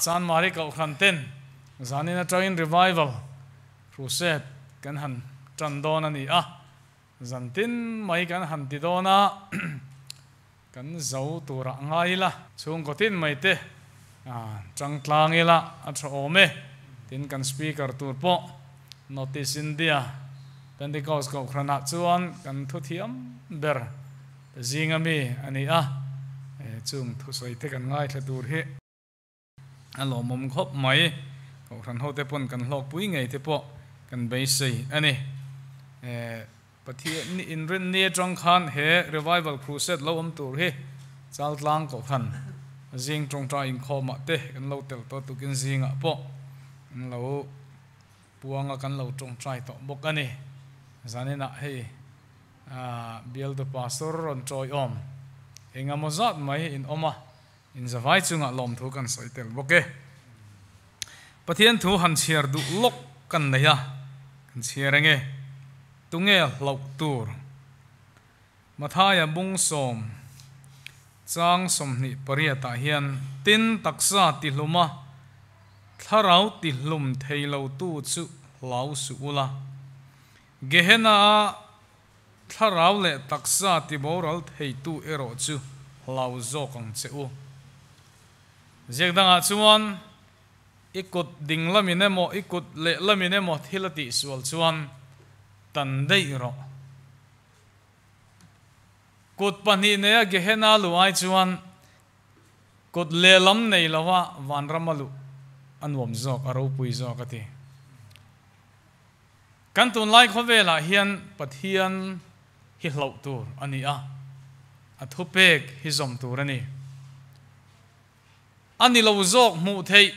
chan mari kau khan ten zanina train revival crusade kan han tran don ani a zantin mai kan han ti dona kan zo tura ngai la chung ko tin mai te chang tlang ila a tho ome tin kan speaker tur po notice india Pentecost ko khrana chuan kan thu thiam ber zingami ani a chung thu soi te kan ngai thla tur hi alo mom khop mai ko khran ho te pon kan hlok pui ngei te po kan bei sei ani pathia ni in ren ne tong khan he revival crusade lo om tur hi chal tlang ko khan zing tong tra in khoma te kan lo tel to tu kin zinga po lo puanga kan lo tong trai to bok ani zanena hei bial the pastor on troi om engamozat mai in oma in zawai chunga lom thu kan soitel boke pathian thu han chiar du lok kan neya kan chiarange tunge hlok tur mathaya bung som chang som ni pariata hian tin taksa ti hluma tharau ti hlum theilo tu chu lau su ula gehena tharau le taksa ti boral thei tu ero chu lau zo kang cheu jekdanga chuan ikut ding lamine mo ikut le lamine mo thilati sual chuan tan dei ro kut pani ne gehena luai chuan kut le lam nei lawa van ramalu anwom zok aro pui zok ati kan tun lai khovela hian pathian hi hlau tur ani a athupek hi zom tur ani ani lo zok mu thei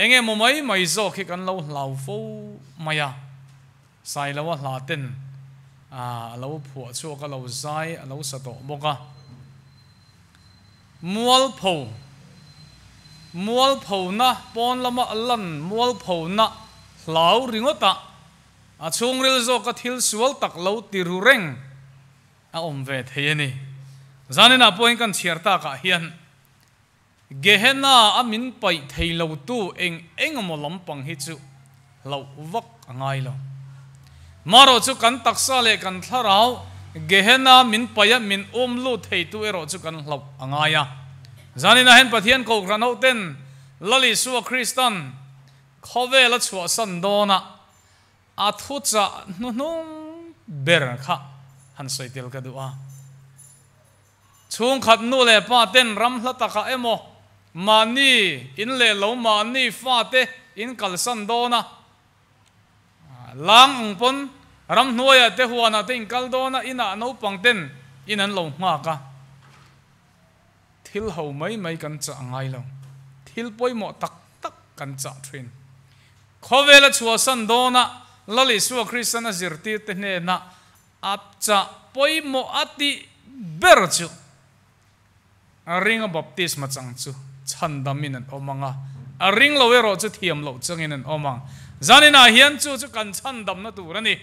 enge mo mai zok hi kan lo hlau fo maya sai lawa hla ten lo phu chu ka lo zai lo sa to boka mual pho na pon lama lan mual pho na hlau ringota a chung ril zo ka thil sual tak lo tiru reng a om ve theiani zanina point kan chhiarta ka hian gehena amin pai theilo tu eng mo lampang hi chu lo vak angai lo maro chu kan taksa le kan tharau gehena min paya min lu thei tu ero chu kan hlo angaya zanina hen pathian ko grano ten lali suwa kristan khove la chwa san dona athucha nung ber kha han soitel ka duwa chung khat nu le pa ten ram hlata ka emo mani in le lo mani fa te in kal san dona lang pon ram nuaya te huana te in kal dona ina no pangten inan lo nga ka thil ho mai kan cha ngai lo thil poi mo tak kan cha thin khovela chua san dona lali suwa kristana zirti te ne na apcha poi mo ati berchu aringa baptisma chang chu chandamin an omanga aring lo ero chu thiam lo changin an omang zanina hian chu kan chandam na turani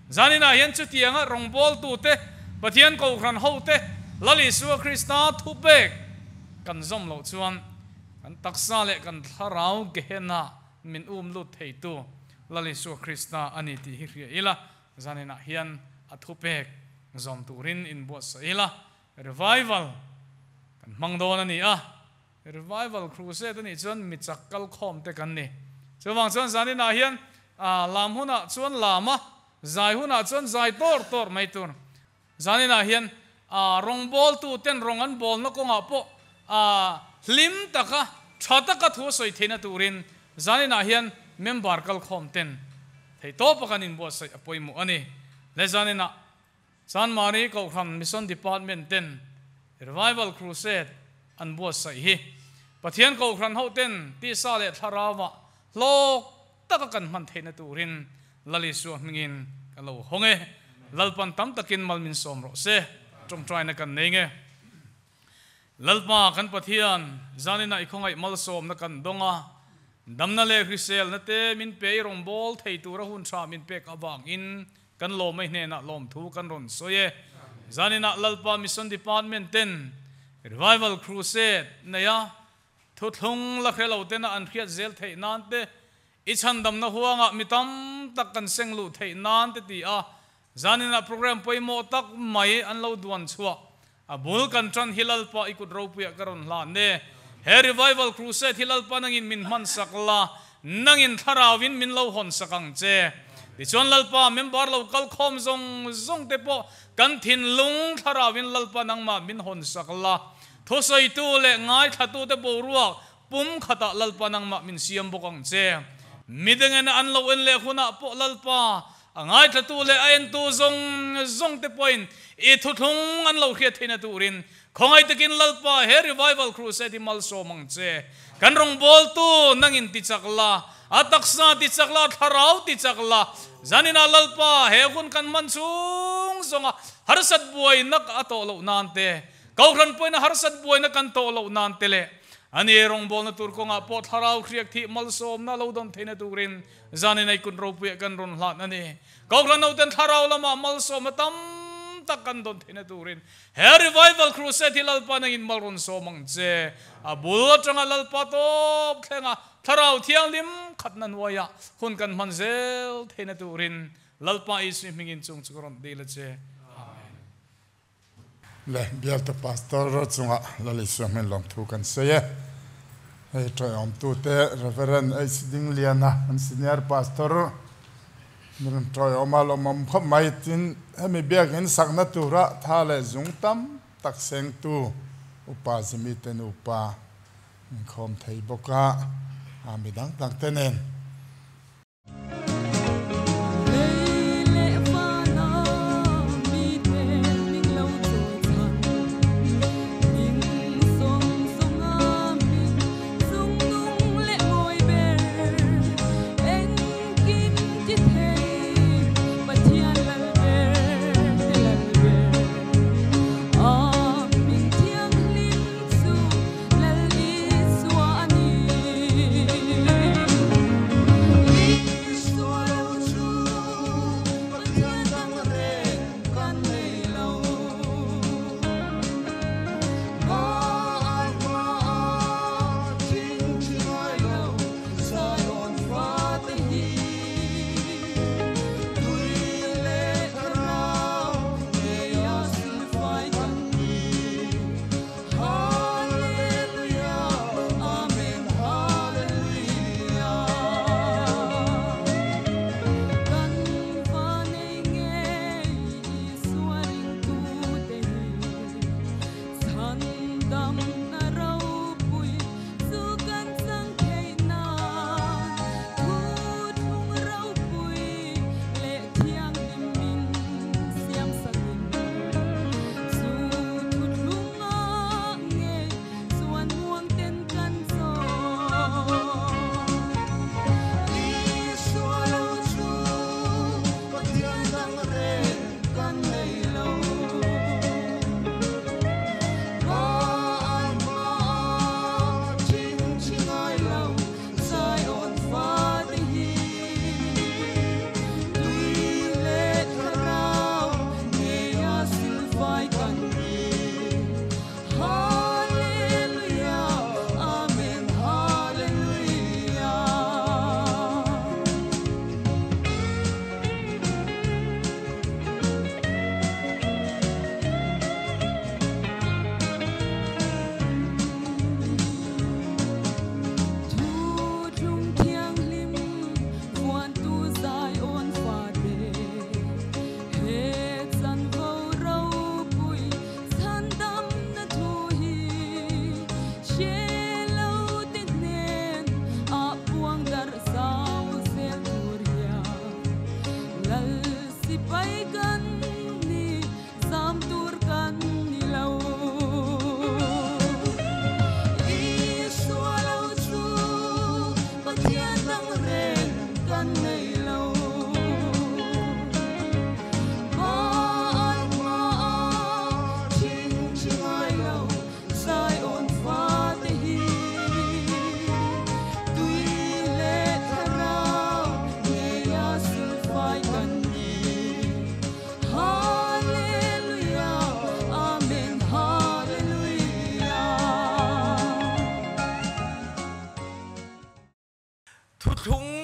zanina hian chu tianga rongbol tu te pathian ko khan ho te lali suwa krista thupek kan zom lo chuan kan taksa le kan tharau gehena min lu thei tu lali suwa krista ani ti hi ila zanina hian athupek zom turin in bo sa ila revival kan mangdon ani a revival crusade ani chuan mi chakkal khom te kan ni chuwang chuan zanina hian lam huna chuan lama zai huna chuan zai tor mai tur zanina hian rongbol tu ten rongan bol na konga po hlim taka thata ka thu soi thena turin zanina hian member kal khom ten thei to pakanin bo sai apoi mu ani le zanina san mari ko kham mission department ten revival crusade an bo sai hi pathian ko khran ho ten ti sa le tharawa lok taka kan man thena turin lali su mingin kalo honge lalpan tam takin malmin somro se trong try na kan nenge lalpa kan pathian zanina ikhongai mal som na kan donga damna le krisel na te min pe rong bol thei tur hun tha min pe ka bang in kan lo mai hne na lom thu kan ron soye zanina lalpa mission department ten revival crusade na ya thu thung la khre lo te na an khiat zel thei nan te I chan dam na huanga mitam tak kan seng lu thei nan te ti a zanina program poimo tak mai an lo duan chua a bul kan tran hilal pa ikut ro puya karon la ne he revival crusade hilal pa nangin min man sakla nangin tharawin min lo hon sakang che ti chon lalpa member lo kal khom zong te po kan thin lung tharawin lalpa nang ma min hon sakla thosoi tu le ngai thatu te bo ruak pum khata lalpa nang ma min siam bokang che midengen an lo en le khuna po lalpa angai thatu le ain tu zong te point e thu thung an lo khia thina turin khongai takin lalpa he revival crusade mal so mang che kan rong bol tu nangin ti chakla ataksa ti chakla tharau ti chakla zanina lalpa he gun kan mansung zonga harsat buai nak ato lo nante kauran point na harsat buai na kan to lo nante le ani rong bol na tur ko nga pot tharau kriak thi mal som na lo don thina turin zanina kun ro pu kan ron hlat ani kauran no ten tharau lama mal som matam takkan don thina turin he revival crusade hilalpa nangin malron somang che abul tanga lalpa top thenga tharau thiang lim khatnan waya hun kan manzel thina turin lalpa is mingin chung churon dela che amen le bial ta pastor chunga lali suamen lom thu kan seye ei try om tu te reverend ai siding liana an senior pastor mình trôi ở mà làm không may tin hay mình biết cái sắc na tu ra thà là dùng tâm tác sinh tu upa zmi tên upa mình không thấy bốc cả mình đang tăng tên nên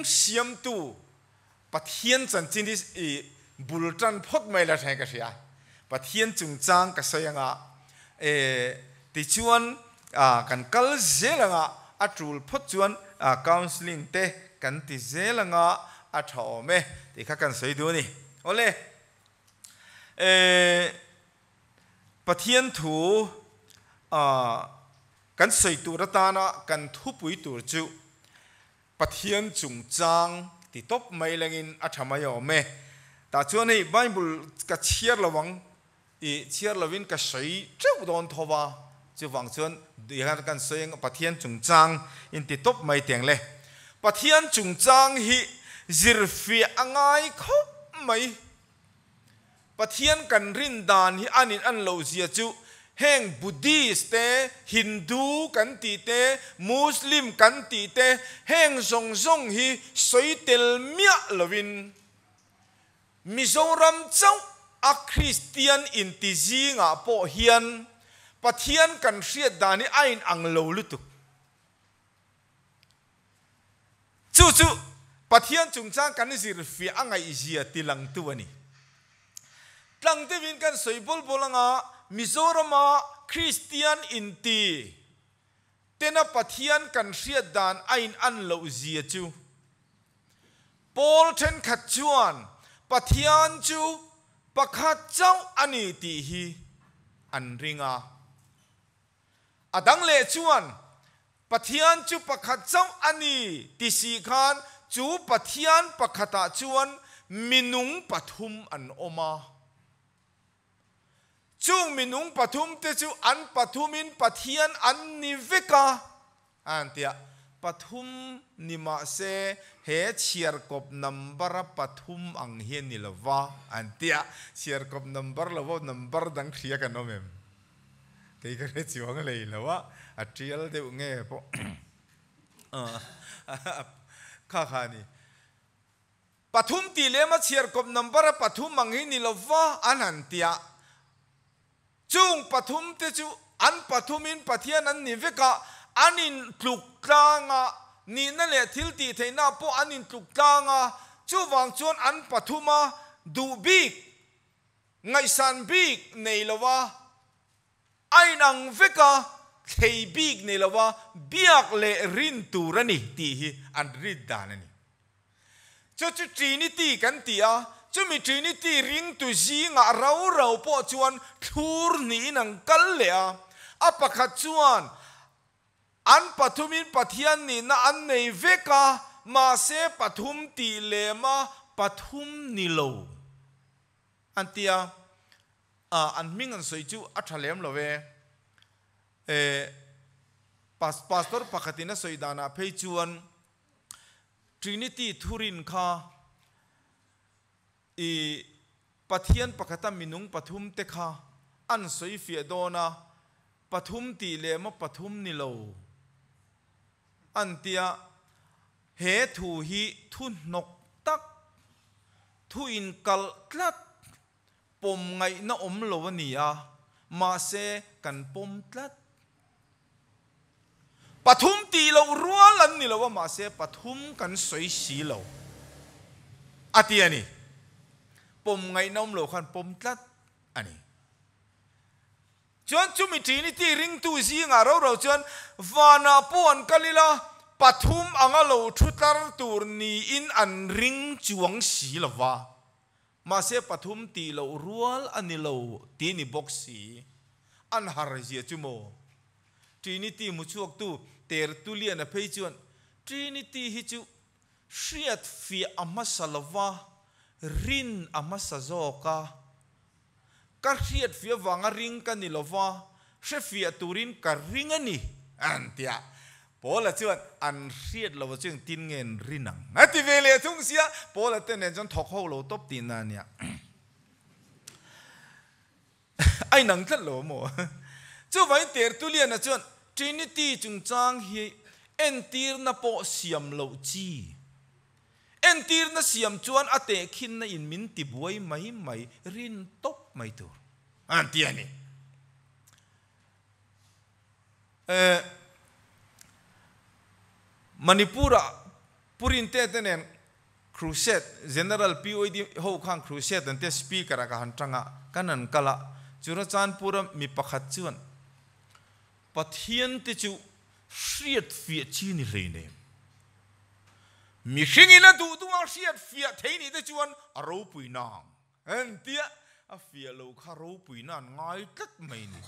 siam tu pathian chan chin i bultan phot mai la thai ka ria pathian chung chang ka sayanga ti chuan kan kal zelanga atul phot chuan counseling te kan ti zelanga a thome ti kha kan sei du ni ole pathian thu kan sei tu ratana kan thu pui tur chu pathian chung chang ti top mai langin a thamayo me ta chuan hi bible ka chiar lawang i chiar lawin ka sei cheu don thowa chu wang chuan dihan kan soeng pathian chung chang in ti top mai teng le pathian chung chang hi zirfi angai khop mai pathian kan rin dan hi anin an lo zia chu heng buddhist te hindu kan ti te muslim kan ti te heng zong zong hi soitel mia lovin mizoram chau a christian in ti zinga po hian pathian kan hriat dani ain ang lo lutu chu pathian chung chang kan zir fi angai zia tilang tu ani tlang te win kan soibol bolanga mizorama christian in ti tena pathian kan hriat dan ain an lo zia chu Paul ten khat chuan pathian chu pakhat chau ani ti hi an ringa adang le chuan pathian chu pakhat chau ani ti si khan chu pathian pakhata chuan minung pathum an oma chung minung pathum te chu an pathumin pathian an ni veka antia pathum nima se he chiar kop number pathum ang hian ni lova antia chiar kop number lawo number dang thia ka nomem kei ka re chiwang lei lawa a trial de nge po kha khani pathum ti lema chiar kop number pathum ang hian ni lova anantia chung pathum te chu an pathumin pathian an ni veka anin tluk tlanga ni na le thil ti theina po anin tluk tlanga chu wang chuan an pathuma du bik ngai san bik nei lawa ainang veka thei bik nei lawa biak le rin turani ti hi an rid danani chu trinity kan tia chumi trinity ring tu zinga rau po chuan thur ni nang kal le a pakhat chuan an pathumin pathian ni na an nei veka ma se pathum ti lema pathum ni lo antia an ming an soi chu a thalem love pastor pakhatina soidana phei chuan trinity thurin kha i pathian pakhata minung pathum te kha an soi fi dona pathum ti lema pathum ni lo antia he thu hi thu nok tak thu in kal tlat pom ngai na om lo ania ma se kan pom tlat pathum ti lo rual an ni lo ma se pathum kan soi si lo atiani pom ngai nom lo khan pom tlat ani chuan chumi trinity ring tu zinga ro chuan vana pon kalila pathum anga lo thutar tur ni in an ring chuang si lova ma se pathum ti lo rual ani lo ti ni boxi an har zia chumo trinity mu chuak tu ter tulian a phei chuan trinity hi chu hriat fi ama salwa rin ama sazoka ka hriat fi wanga ring ka ni lova hre fi turin ka ring ani antia pola chuan an hriat lo chung tin ngen rinang ati vele thung sia pola te nen jon thok ho lo top tin na nia ai nang thal lo mo chu vai ter tulian na chuan trinity chung chang hi entir na po siam lo chi entir na siam chuan ate khin na in min ti buai mai rin top mai tur antiani Manipura purin te tenen crusade general POD ho khang crusade an te speaker ka han tanga kanan kala chura chan pura mi pakhat chuan pathian te chu hriat fia chi ni leine mi hringina du a hriat fia theini te chuan a ro pui nang an tia a fia lo kha ro pui nan ngai tat mai ni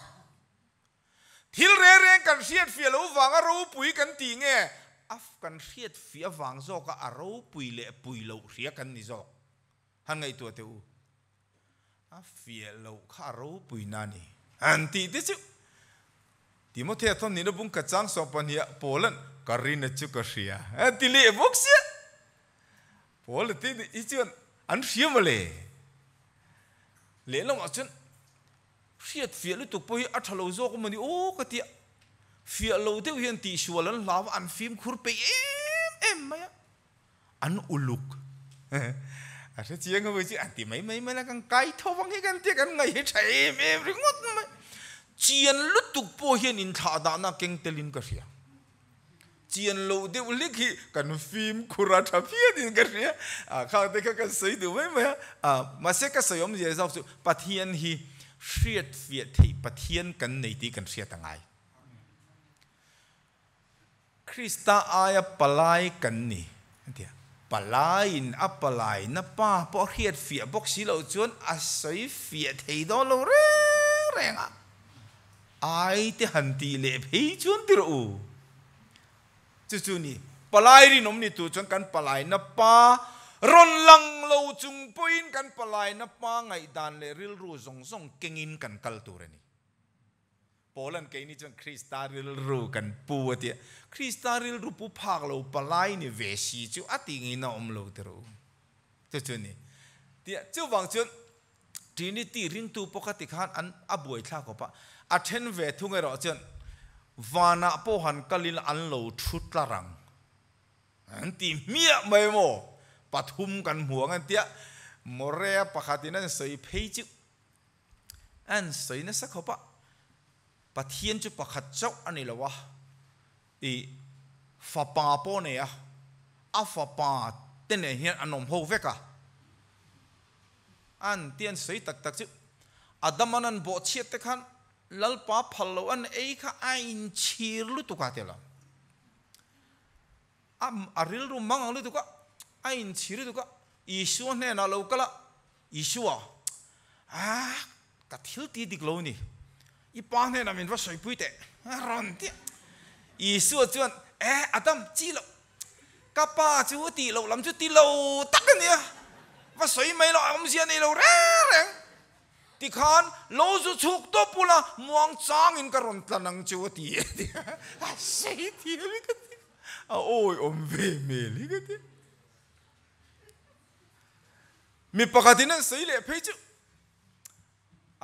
thil re kan hriat fia lo wanga ro pui kan ti nge af kan hriat fia wang zo ka a ro pui le pui lo hria kan ni zo han ngai tu teu a fia lo kha ro pui na ni an ti te chu Timothy thon ni no bung ka chang so pania Poland karina chu ka hria ti le boxia Pol ti i chuan an hria male le lo ma chun hriat fia lu tu poi a thalo zo ko mani o ka ti fia lo te hian ti sualan law an film khur pe em maya an uluk a se chiang ho chi anti mai la kan kai thowang hi kan ti kan ngai he thai em ringot mai chian lu tu po hian in tha da na keng telin ka hria chian lo de ulik hi kan film khura tha phia din ka hria a kha te ka kan sei du mai maya ma se ka sayom je zau chu pathian hi hriat fia thei pathian kan nei ti kan hria tangai Krista aya palai kan ni antia palai in apalai na pa po hriat fia bok si lo chuan a sei fia thei do lo renga ai te han ti le phei chuan ti ro chu ni palai ri nom ni tu chuan kan palai na pa ron lang lo chung poin kan palai na pa ngai dan le ril ru zong kengin kan kal tu re ni Poland ke ni chuan Krista ril ru kan pu atia Krista ril ru pu phak lo palai ni ve si chu ati ngi na om lo te ro chu ni tia chu wang chuan Trinity ring tu pokati khan an abuai thla ko pa athen ve thungai ro chuan wana po han kalil an lo thut la rang an ti mia mai mo pathum kan huang an tia more pakhatin an sei phei chu an sei na sa khopa pathian chu pakhat chau ani lawa i fa pa po ne a fa pa tene hian anom ho veka an tian sei tak chu adamanan bo chiat te khan lalpa phallo an ei kha ain chir lu tu ka tela am aril ru mang lu tu ka ain chir tu ka isu ne na lo kala isu ka thil ti dik lo ni I pa ne na min va soi pui te ron ti isu chuan adam chi lo ka pa chu ti lo lam chu ti lo tak ni va soi mai lo am sia ni lo reng ti khan lo zu chuk to pula muang chang in ka ron tlanang chu ti a sei ti li ka ti a oi om ve me li ka ti mi pakhatin sei le phei chu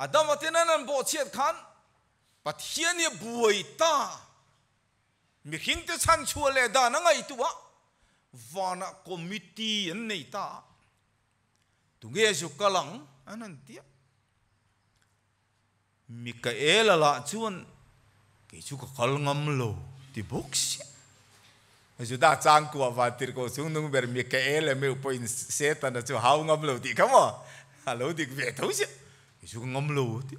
adam atenan an bo chiat khan pathian ye buai ta mi hing te chan chua le da na ngai tu wa wana committee an nei ta tu nge su kalang anan tia Mikaela la chuan ke chu ka kal ngam lo ti box asu da chang ku wa tir ko chung nung ber Mikaela me point set an chu hau ngam lo ti kama halo dik ve tho se chu ngam lo ti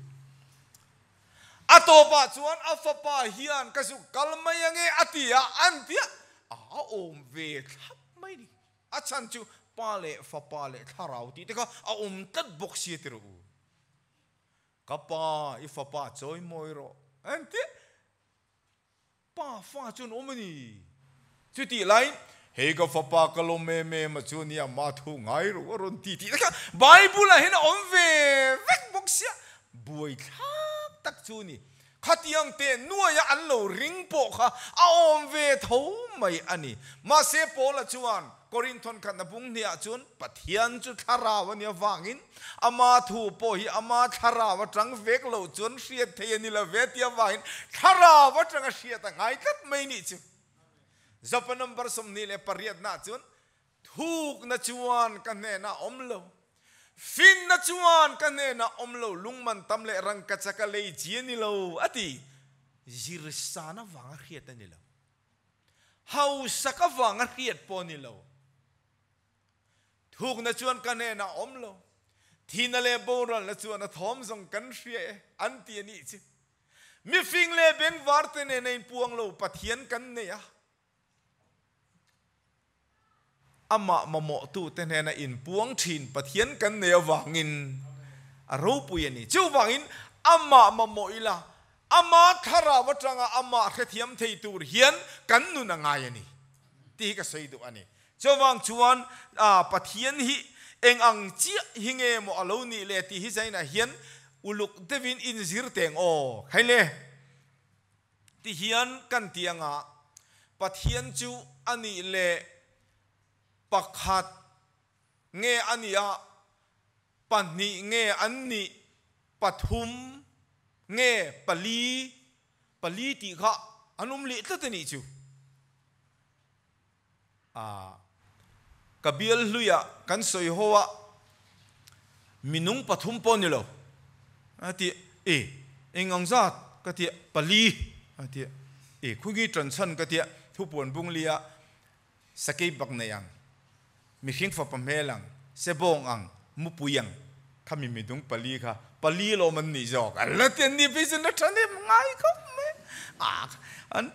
atopa chuan afapa hian ka su kalmai ange atia antia a om ve thap mai ni a chan chu pa le fa pa le tharau ti te ka a om tat box ye ti ro kapa ifa pa choi moiro anti pa fa chun omani chuti line he ka fa pa kalo me ma chunia ma thu ngai ro ron ti ka bible hin om ve vek boxia buai thak tak chuni khatiang te nuaya an lo ring po kha a om ve tho mai ani ma se pola chuan Korinthon kan na bung nia chun pathian chu tharawa nia wangin ama thu po hi ama tharawa tang vek lo chun hriat thei ani la ve tia wangin tharawa tang hriat ngai tat mai ni chu zapa number som ni le pariat na chun thuk na chuan kan ne na om lo fin na chuan kan ne na om lo lungman tam le rang ka chaka le ji ni lo ati zir sana wang hriat ani lo hau sakawang a riat poni lo thuk na chuan kan ne na om lo thina le boral na chuan a thom zong kan hria an ti ani chi mi fing le beng warte ne nei puang lo pathian kan ne ya ama mamo tu te ne na in puang thin pathian kan ne wangin a ro pui ani chu wangin ama mamo ila ama thara watanga ama khethiam thei tur hian kan nu na ngai ani ti ka sei du ani chawang chuan pathian hi eng ang chi hinge mo alo ni le ti hi zaina hian uluk devin in zir teng o khaile ti hian kan tianga pathian chu ani le pakhat nge ania pani nge anni pathum nge pali ti kha anum li tlatani chu kabil luya kan soi hoa minung pathum poni lo ati engong zat ka ti pali ati khugi transan ka ti thupon bunglia sakei baknayang mi khing fa pamelang sebong ang mupuyang kami midung pali kha pali lo man ni jok alla ten ni bisin na thani ngai ko me an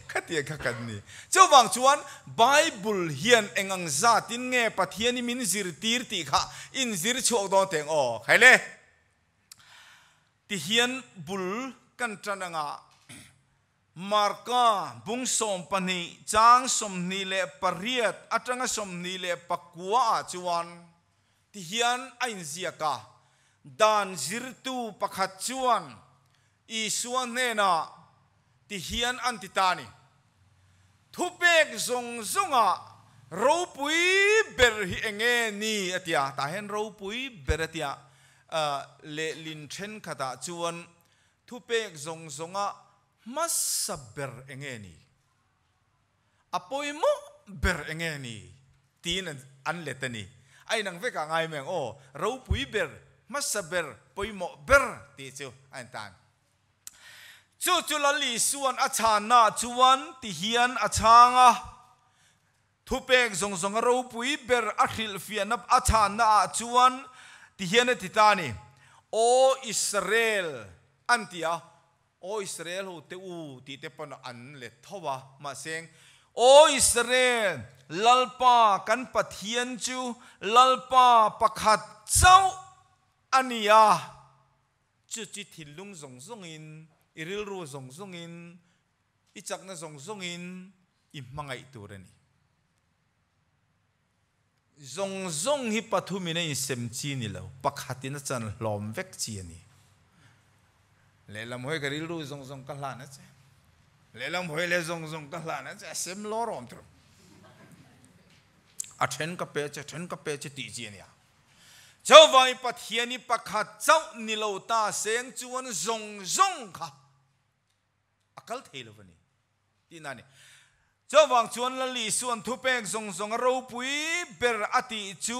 khatia khakan ni chawang chuan bible hian engang zatin nge pathiani min zir tir ti kha in zir chok do teng o khaile ti hian bul kan trananga marka bung som pani chang som ni le pariat atanga som ni le pakwa chuan ti hian ain ziaka dan zirtu pakhat chuan I suan nena ti hian antitani thupek zong zonga ropui ber hi enge ni atia ta hen ropui ber atia le lin then khata chuan thupek zong zonga masaber enge ni apoimo ber enge ni tin an letani ai nang veka ngai meng o ropui ber masaber poimo ber ti chu an tan chu lali suan achana chuan ti hian achanga thupek zong zong ro pui ber akhil fianap achana chuan ti hian titani o Israel antia o Israel hu te u ti te pon an le thowa ma seng o Israel lalpa kan pathian chu lalpa pakhat chau ania chu chi thilung zong zong in iril ru zong zong in ichak na zong zong in imangai turani zong zong hi pathumina in semchi ni lo pakhatina chan hlom vek chi ani lelam hoi garil ru zong zong ka hla na che lelam hoi le zong zong ka hla na che sem lo rom tru a then ka pe che ti chi ani chau vai pathiani pakhat chau ni lo ta seng chuan zong zong kha akal theilawani tinani chawang chuan lali suan thupek zong zong ro pui ber ati chu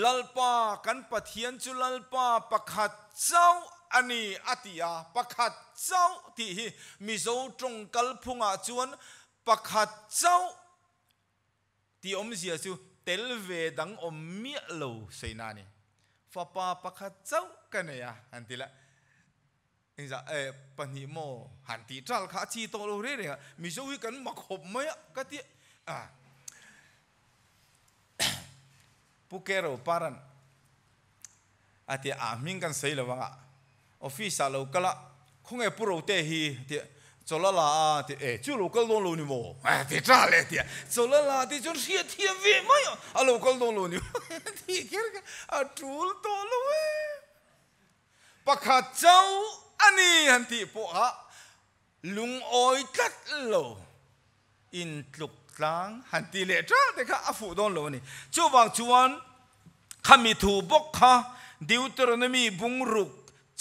lalpa kan pathian chu lalpa pakhat chau ani atia pakhat chau ti hi mizo tongkal phunga chuan pakhat chau ti om zia chu telve dang om mi lo seinani fapa pakhat chau kanaya antila inza pani mo hanti tral kha chi to lo re re mi zo hi kan makhop mai ka ti pukero paran ati ming kan sei lawanga office lo kala khunge puro te hi ti cholala ti chu lo kal don lo ni mo ti tral le ti cholala ti chon sia thi ve mai a lo kal don lo ni ti ker a tul to lo we pakhat chau ani hanti po ha lung oi kat lo in tluk tlang hanti le tra te kha afu don lo ni chuwang chuan khami thu bok kha Deuteronomy bungruk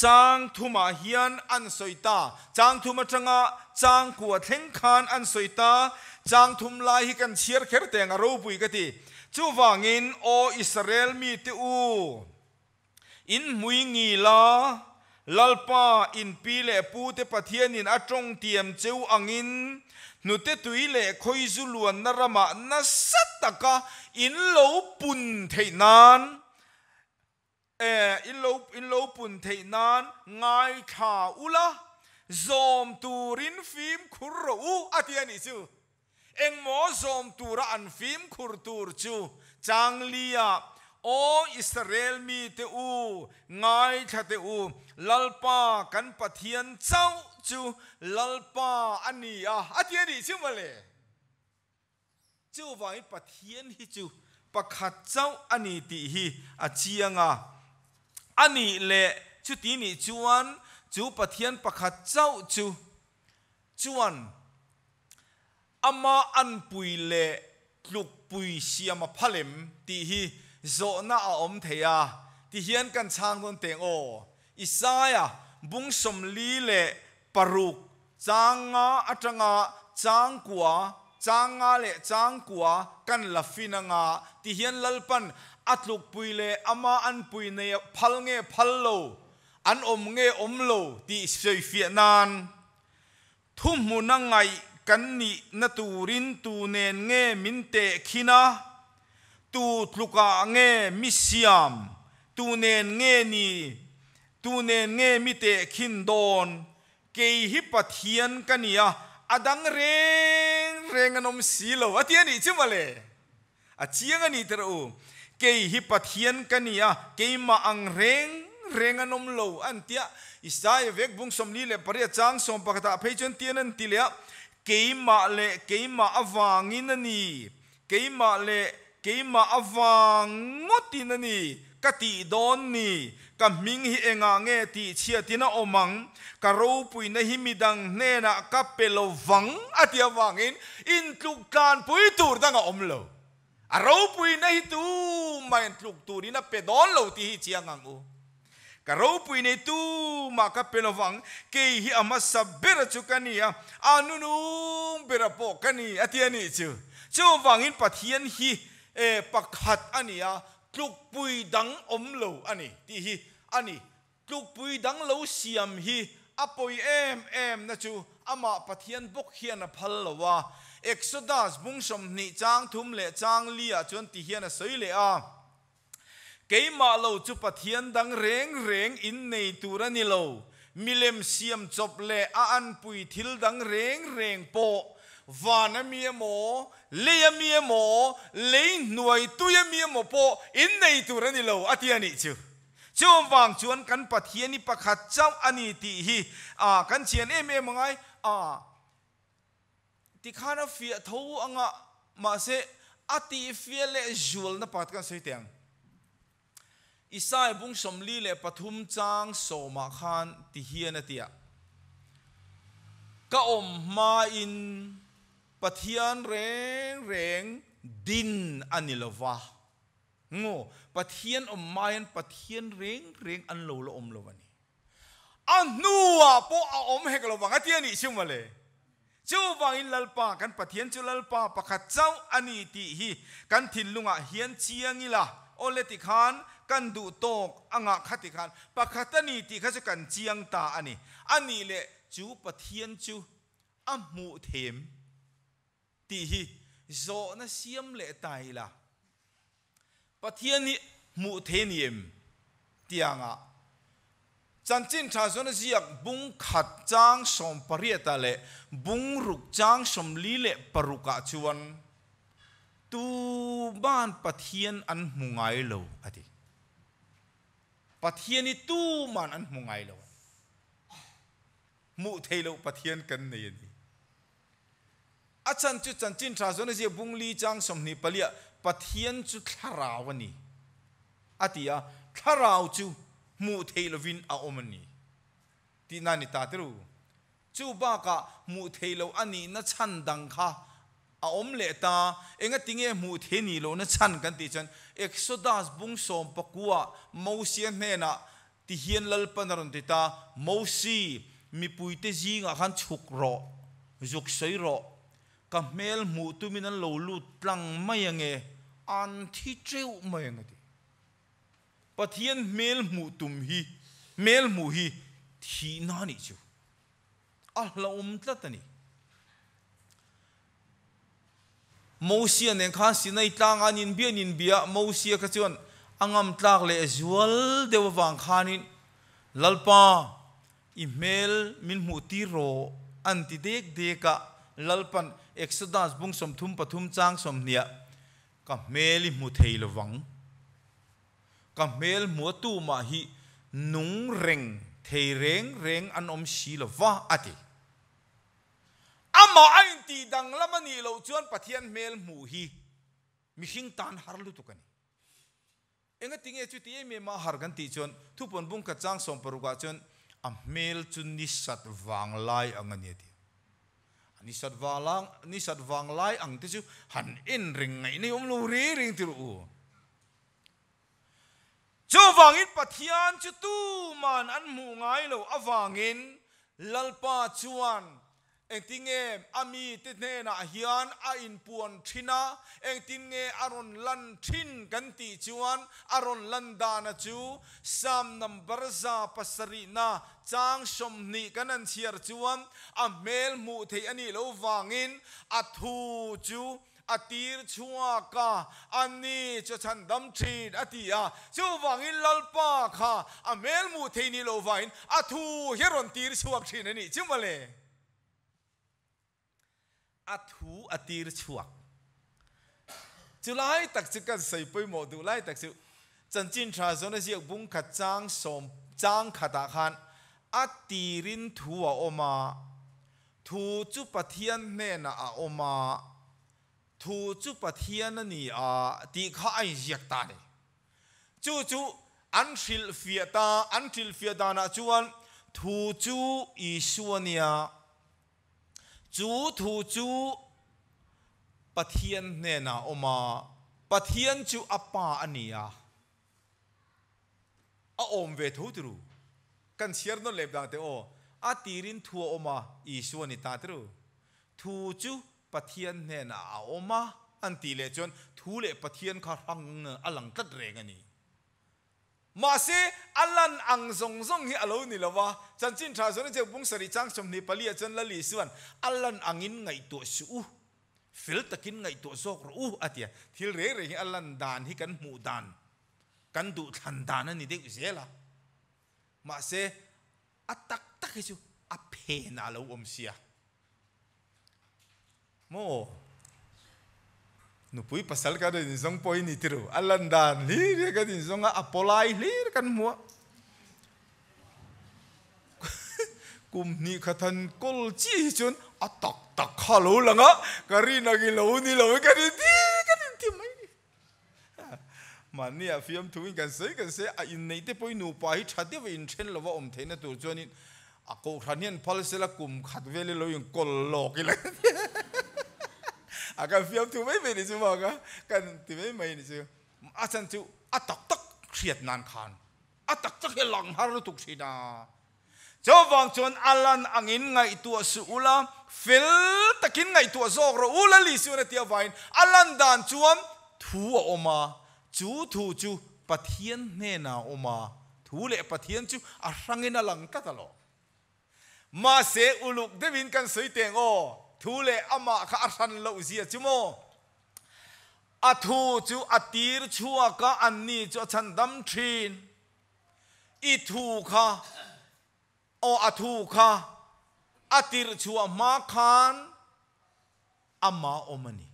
chang thuma hian an soita chang thuma changa chang kuwa thleng khan an soita chang thum lai hi kan chiar kher teng ro pui ka ti chuwangin o Israel mi te u in mui ngi la lalpa in pi le pu te pathian in atong tiam cheu angin nu te tui le khoi zu luan na rama na sataka in lo pun thei nan in lo pun thei nan ngai tha ula zom turin phim khur u atiani chu eng mo zom tura an phim khur tur chu changlia o Israel mi te u ngai tha te u lalpa kan pathian chau chu lalpa ani a atiani chu male chu vai pathian hi chu pakhat chau ani ti hi a chianga ani le chu ti ni chuan chu pathian pakhat chau chu chuan ama an pui le tluk pui siama phalem ti hi zo na a om theya ti hian kan chang don teng o Isaiah bung som li le paruk changa atanga changkwa changa le changkwa kan lafina nga ti hian lalpan atluk pui le ama an pui ne phal nge phal lo an om nge om lo ti sei fianan thum mu na ngai kan ni na turin tu nen nge minte khina tu tluka nge misiam tu nen nge ni tu nen nge mite khin don ke hi pathian kania adang reng anom silo atiani chumale a chiang ani tero ke hi pathian kania ke ma ang reng anom lo antia Isaiah vek bung somni le paria chang som pakata pheichon tianan tilia keima awangin ani keima awangotin ani kati don ni kaming hi enga nge ti chiatina omang karo pui na himidang nena kapelo wang ati awangin in tluk kan pui tur danga omlo aro pui na hitu main tluk turina pedon lo ti hi chiangang u karo pui ne tu maka pelovang ke hi ama sabera chukania anunu berapo kani atiani chu wangin pathian hi pakhat ania tluk pui dang omlo ani ti hi ani tluk pui dang lo siam hi apoi em na chu ama pathian bok hian a phal lowa Exodus bungsom ni chang thum le chang lia chon ti hian a soile a keima lo chu pathian dang reng in nei turani lo milem siam chop le a an pui thil dang reng po vana mi mo le mi mo le nuai tu mi mo po in nei turani lo atiani chu wang chuan kan pathian ni pakhat chau ani ti hi a kan chian em ngai a ti khana fi tho anga ma se ati fi le jul na pat kan sei teng Isai bung somli le pathum chang soma khan ti hian atia ka om ma in pathian reng din anilowa ngo pathian om mayan pathian reng an lo om lo ani anua po a om heklo wang atia ni chumale chu wangin lalpa kan pathian chu lalpa pakhat chau ani ti hi kan thilunga hian chiangila oleti khan kan du tok anga khati khan pakhatani ti kha chu kan chiang ta ani le chu pathian chu amu them ti hi zo na siam le tai la pathian ni mu theniem tianga chanchin tha zona ziak bung khat chang som pariata le bung ruk chang som li le paruka chuan tu ban pathian an mungai lo ati pathian ni tu man an mungai lo mu thelo pathian kan nei ni achan chu chanchin tha zona ziak bung li chang som ni palia pathian chu tharawani atia tharau chu mu theilovin a omani ti nani ta teru chu ba ka mu theilo ani na chan dang kha a om le ta enga tinge mu theni lo na chan kan ti chan Exodus bung som pakua mosian hena ti hian lal panaron ti ta mosi mi puite jinga khan chuk ro juk sei ro ka mel mu tuminan lo lut tlang mayange an thi treu mayangati pathian mel mu tum hi mel mu hi ทีน่านี่จูเราตลัดนี่โมเสียเนี่ยข้าสิในต่างอันนินเบียโมเสียก็จวนอังมตากเลยจวลเดววังขานินลัลปาอีเมลมินหูตีโรอันติเด็กะลัลปันเอ็กซ์ดัสบุงสมทุมปทุมจางสมเนียกับเมลิมูเทลวังกับเมลมัวตูมาฮีนุงเร่งเทเร่งอันชีลวะอติอามาไอตีดังละมันนี่เราจวนปะเทียนเมลมูฮีมิชิงตันฮาร์ลุตุกันเองก็ติงจุดที่เมมาฮาร์กันตีจวนทุกคนบุงกระจังสมปรุกาจวนอเมลจุนนิสัตวังไลอังเนียดีนิสัตวังไลอังที่จูหันอินริงไงนี่ลูริงติรูจูวังอินปะเทียนจุตูมันอันมูไงเราอวังอินลัลปาจวนเองติงอามีติเนน่ะฮิอันอินปวนทินาเองติงอารอนลันทินกันติจวนอารอนลันดานะจูซัมนัมบรซาปัสรีนาจางชมนีกันนันเชียร์จวนอเมลมูเทอันนี้เราวังอินอัทูจูอตีร์ชัวกาอันนี้จะฉันดำทีนอติยาจูวังอินลัลปาค่ะอเมลมูเทนี่เราวังอินอัทูเฮรอนตีร์ชัวทีนนี่จิมาเลยอัทูอตีร์ชัวจุไลตักจิกันใส่ไปหมดดูไลตักจิจันจินทราจนเสียบุ้งขัดจางสมจางขัดขันอตีรินทัวออกมาทูจุปเทียนเนน่ะออกมาทูจุปเทียนนี่ตีข้าไอเจียกตาเนี่ยจูอันทิลเฟียตานะจวนทูจูอิชัวเนียทูจูปเทียนเนน่ะออกมาปเทียนจูอปาอันนี้อมเวทูตรูกันเชียร์นเล็บดังเตโอตีรินทัวออกมาอิชัวนิตาตรูทูจูปะเทียนเนี่ยนะออกมาอันตีเลจนทูเลปะเทียนขารังอลังตัดเรงนี่มาเสอลันอังซงฮิอโลนี่ละวะจันจินทราจนเจ้าบุ้งสริจังชมนี่ปลีจนละลิส่วนอลันอังอินไงตัวสูฟิลตะกินไงตัวโซกรูอะเตียทิลเร่ฮิอลันดานฮิกันหมู่ดานกันดูทันดานนี่เด็กเสียละมาเสอตักฮิจูอเพนาเราเสียโมนุปุยภาษากันดินสงปอยนี่ติรูอัลลันดานลีเรียกันดินสงอปอลายลีกันมัวกุมนี่ขันกอลจีจนตักข้ารู้ละงะการีนักิโลนี่เรากันดิไม่มันเนี่ยฟิล์มทุ่งกันเสียอินในที่ปอยนูไปชัดเดียวอินเช่นเราว่าเทนตัวจวนนี่กูขันยันพอลเสละกุมขัดเวลเรายังกอลโลกิเลยอาการฟิล์มถูกไม่เป็นใช่ไหมกันที่ไม่นี่ใช่อาจารย์จู่ตักเครียดนานขานตักให้หลังฮารุตุกชีนาเจ้าวังจนอลันอังอินไงตัวสุลาฟิลตะกินไงตัวโซกรูละลิสุนเตียวินอลันดานจวนทูออกมาจูปะเทียนเนนาออกมาทูเละปะเทียนจูอารังอินาลังกัตลอมาเสอุลุกเดวินกันสวยเตียงโอทูเลอามาข้าอันเราเสียจิโมทูจูอตีร์ชัวก็อันนี้จูฉันดำทีนอีทูค่ะทูค่ะอตีร์ชัวมาคานอามาอมันนี่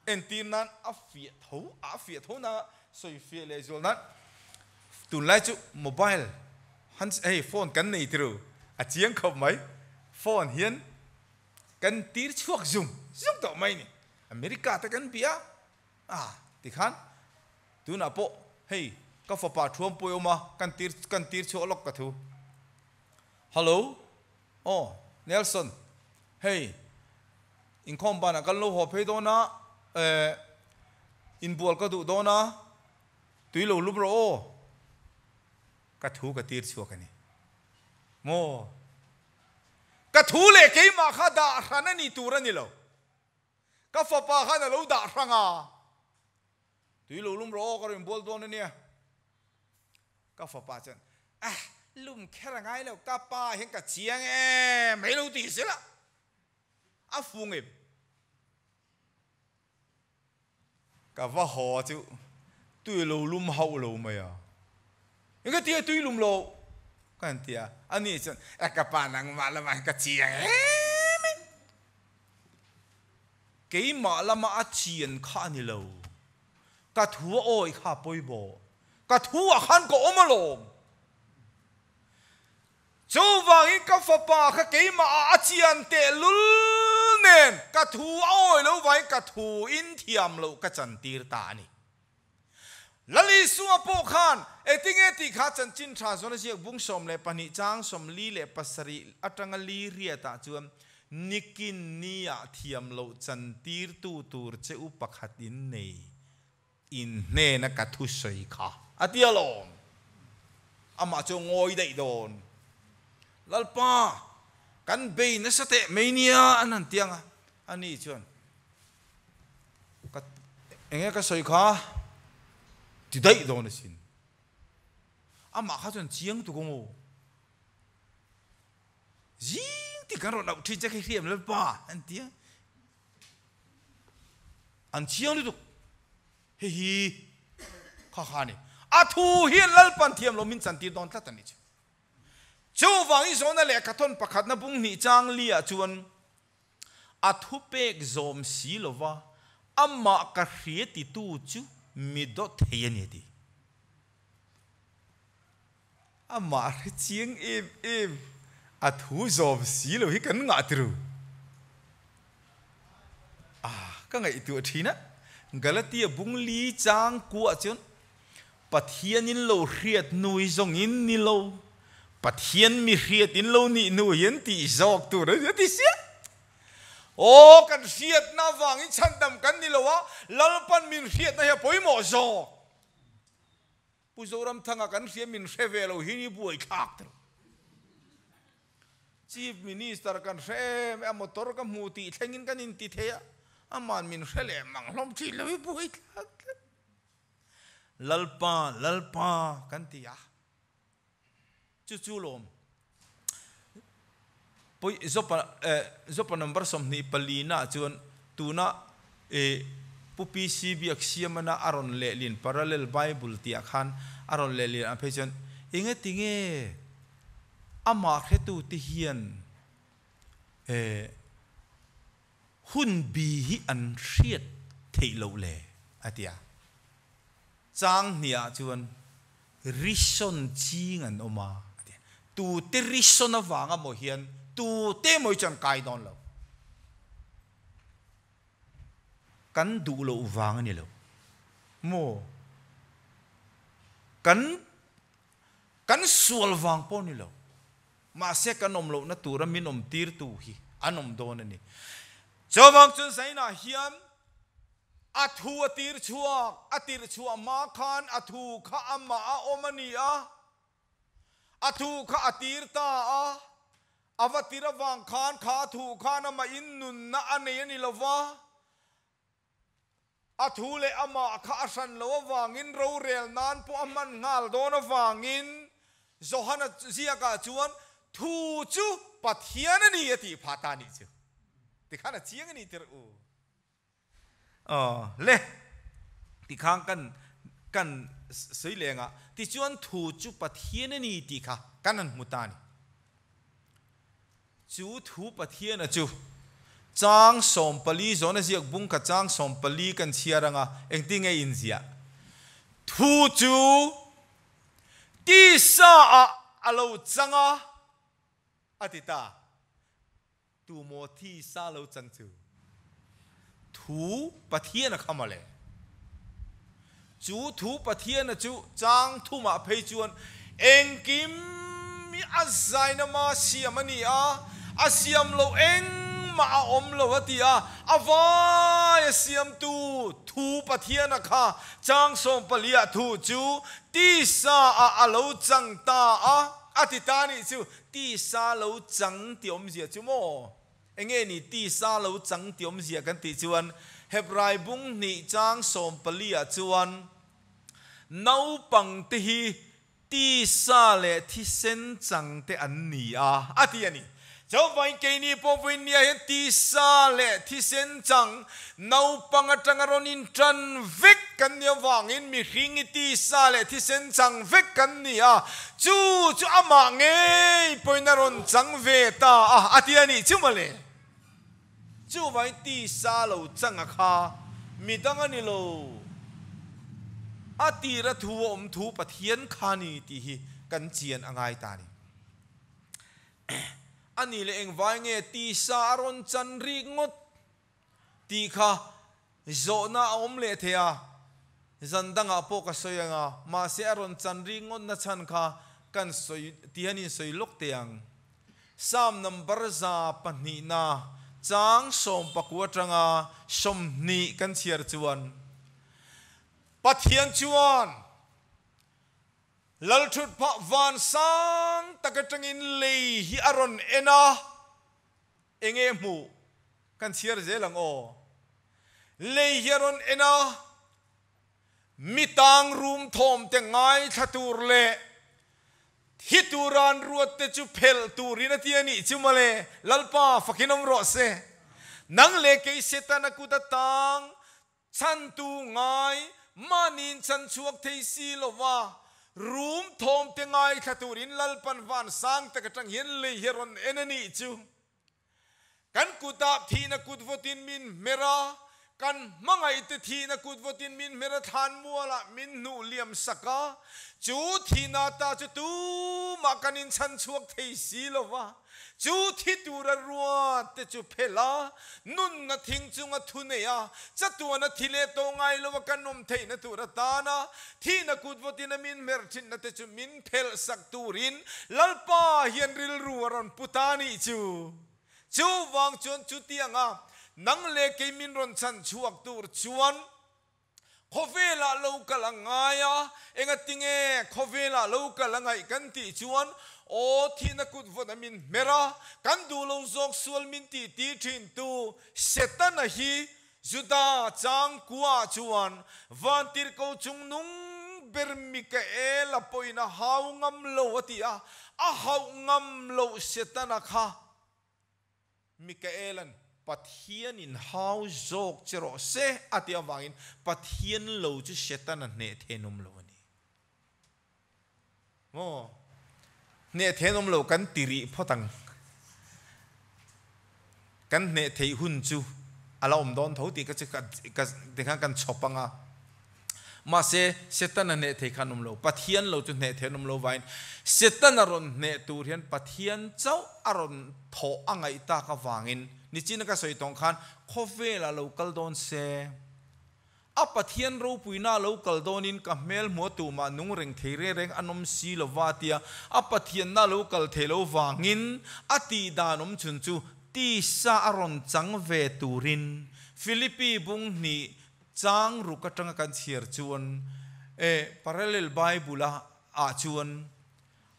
เอ็นตีนั้นอาเฟียทูนะสวยเฟียเลยจวนนั้นตุนไลจูโมบายฮันโฟนกันนี่ตรูอาเจียงขบไหมโฟนเฮียนกันตีร์ช่วงซุ่มต่อไม่นี่อเมริกาแต่กันเปียติขันดูน่ะโปเฮ้ยก็ฝาป่าท่วมป่วยออกมากันตีร์ช่วงล็อกกระทูฮัลโหลเนลสันเฮ้ยอินคอมบ้านกันโลหัวเพย์โดนะอินบัวก็ดูโดนะตุยโลลูบโรกระทูกระตีร์ช่วงกันนี่โมกระทูเล็กไอ้มาข้าด่าขันนี่ตัวนี่เราก็ฝาป่าขันเราด่าขังตุยโลลูบโรก็เรื่องบัวโดนเนี่ยก็ฝาป่าจัน lùm khé là ngay đâu cá pa hiện cả chiang em mấy lâu tí xí là á phù nghiệp cả vợ họ chứ tuy lâu lùm hậu lâu mày à những cái tia tuy lùm lâu cái tia anh ấy chân cá pa năng mà là mà cả chiang em cái mà là mà chiên khá nhiều lâu cả thua ôi khá bồi bò cả thua khăn cổ mà lồm châu vàng in các phật bà các cái mà chiên tệ lul nên cả thua ôi lâu vậy cả thua in thiam lâu cả chân tir ta ni lali suwa po khan etinge ti kha chan chin tha zona siak bung som le pani chang som li le pasari atanga li ria ta chuam nikin nia thiam lo chan tir tu tur che u pakhatin nei in ne na ka thu soi kha atia lom ama cho ngoi dei don lalpa kan be na sate mania anan tianga ani chuan ka enge ka soi kha ti dei don sin ama kha chuan chiang tu ko jing ti kan ro na thi che ke hiam lalpa an tia an chiang tu hi hi kha kha ni a thu hian lalpan thiam lo min chan ti don ta tani chu châu vàng ý zona lệ cả thôn pakhat na bung ni chang lia chuan a thu pek zom si lova amma ka hriat ti tu chu mi do theiani ti amma ri chiang em a thu zom si lo hi kan nga tru ka ngai tu thina galatia bung li chang ku chuan pathianin lo hriat nui zong in ni lo pathian mi hriat in lo ni nu yen ti zok tu ra ti sia o kan hriat na wang in chan dam kan ni lo wa lalpan min hriat na ya poimo zo pu zoram thanga kan hriat min revelo hi ni buai khak tu chief minister kan rem a motor ka mu ti thengin kan in ti theya aman min rele manglom thi lo buai khak lalpa kan ti ya chu lom poi zopa number som ni palina chuan tuna pupi si biak siamana aron le lin parallel bible tia khan aron le lin a phechan inge tinge ama khetu ti hian hun bi hi an hriat theilo le atia chang nia chuan rison ching an oma tu te rison awanga mo hian tu te moi chan kai don lo kan du lo wang ani lo mo kan sual wang po ni lo ma se kanom lo na tura minom tir tu hi anom don ani chawang chun saina hiam athu atir chua ma khan athu kha amma a omani a athu kha atir ta a avatira wang khan kha thu khan ama in nun na ane ani lova athu le ama kha asan lo wangin ro rel nan po aman ngal don wangin zohana zia ka chuan thu chu pathian ani ati phatani chu ti khana chiang ani tir u le ti khang kan sei lenga ti chuan thu chu pathian ani ti kha kanan mutani chu thu pathian a chu chang som pali zona ziak bung ka chang som pali kan chiaranga engting e inzia thu chu ti sa a alo changa atita tu mo thi sa lo chang chu thu pathian a khamale chu thu pathian a chu chang thu ma phei chuan engkim mi azaina ma siamani a asiam lo eng ma om lo atia avai siam tu thu pathian a kha chang som palia thu chu ti sa a alo chang ta a atitani chu ti sa lo chang ti om zia chu mo enge ni ti sa lo chang ti om zia kan ti chuan hebrai bung ni chang som palia chuan nau pang ti hi ตีซาเลที่เส้นจังเตอันนี้อาทิอันนี้เจ้าไว้เกนี่พอวินเนียเห็นตีซาเลที่เส้นจังนาปังจังรอนินจันวิกกันเนี่ยวางอินมีหิงตีซาเลที่เส้นจังวิกกันเนี่ยจูอามาเงยปอยนารอนจังเวตาอาทิอันนี้จูมาเลยจูไว้ตีซาโลจังข้ามีดังอันนี้โลอาตีระทัวทูปะเทียนขานีตีฮีกันเจียนอ่างตานีอันนี้เลยเองไว้เงตีสารอนจันริงดตีข้าโจน่าอมเลเทียจันดังอาโปกสอยงามาเสียรอนจันริงดนัชันข้ากันสอยตีฮันนี่สอยลุกเตียงสามนัมบรซาปนีนาจางสมปะกัวจังอาสมนีกันเชียร์จวนปะเทียนจวนลัลชุดพะวันสังตะกะจังอินเลยฮิอารอนเอนาเองหมูกันเชียร์เจลังโอเลยฮิอารอนเอนามิตังรูมทอมเตงไงทัตูร์เลฮิตูรันรัวเตจูเพลตูรินาทีนี้จุมาเลลัลปาฟักินอมรอเซนังเลเกยเซตันกุตตังฉันตูไงมานินฉันชวกเทซีโลวารูมทอมเตงไงทัตูรินลัลปันวันสังตะกะจังเห็นเลยฮิรอนเอเนนี่จูกันกุตาทีนักุตวตินมินเมรากันมังไอตทีนักุดวตินมินเมรทานมัวละมินนูเลียมสกาจูทีนาตาจูตูมากันินชันชวกเทสีลวะจูที่ตูระรัวเตจูเพลานุนนาทิงจุงทุเนียจัตัวนาทิเลโตไงลวะกันนมเทนตูระตานาที่นักุดวตินมินเมรทินนาเตจูมินเพลสักตูรินลัลปาเฮียนริลรัวรอนปุตานิจูวางจนจูเตียงนังเลกมินรอนชันชวกตูรชวนขเวลาโลกลังไงเองติงขเวลาโลกลังไงกันตีชวนโอที่นักุดวนามินเมรากันดูลงจอกสวลมินตีทินตูเซตันฮีจุดาจังกัวชวนวันติรโกจุงนุงเบอร์มิกเอลปอยนะฮาวงำโลวติอาฮาวงำโลเซตันค่ะมิกเอลันปัทเทียนินฮาวโจกเจรอเซอติอวังอินปัทเทียนโลจุเชตันเนเทนุมโลนี่โอ้เนเทนุมโลกันติริพอตังกันเนเทหุนจูอาลอมดอนทติก็จะกันเด็กกันชอบปังอ่ะมาเซตันเนเทขานุมโลปัทเทียนโลจุเนเทนุมโลไว้เซตันอรอนเนตูเรียนปัทเทียนเจ้าอรอนโถอ่างไอตากวังอินนี่จีนก็สวยตรงขันขเวลาเรากลโดนเซอัปเทียนรูปุยน่าเรากลโดนินกับเมลมัวตูมานุ่งเร่งเทเร่งอนมซีลวาเตียอัปเทียนน่าเรากลเทโลวางินอติดานมชุนจูตีซาอรอนจังเวตูรินฟิลิปปีบุงนี่จังรุกจังกันเชียร์ชวนพาราเลลไบเบิลอาชวน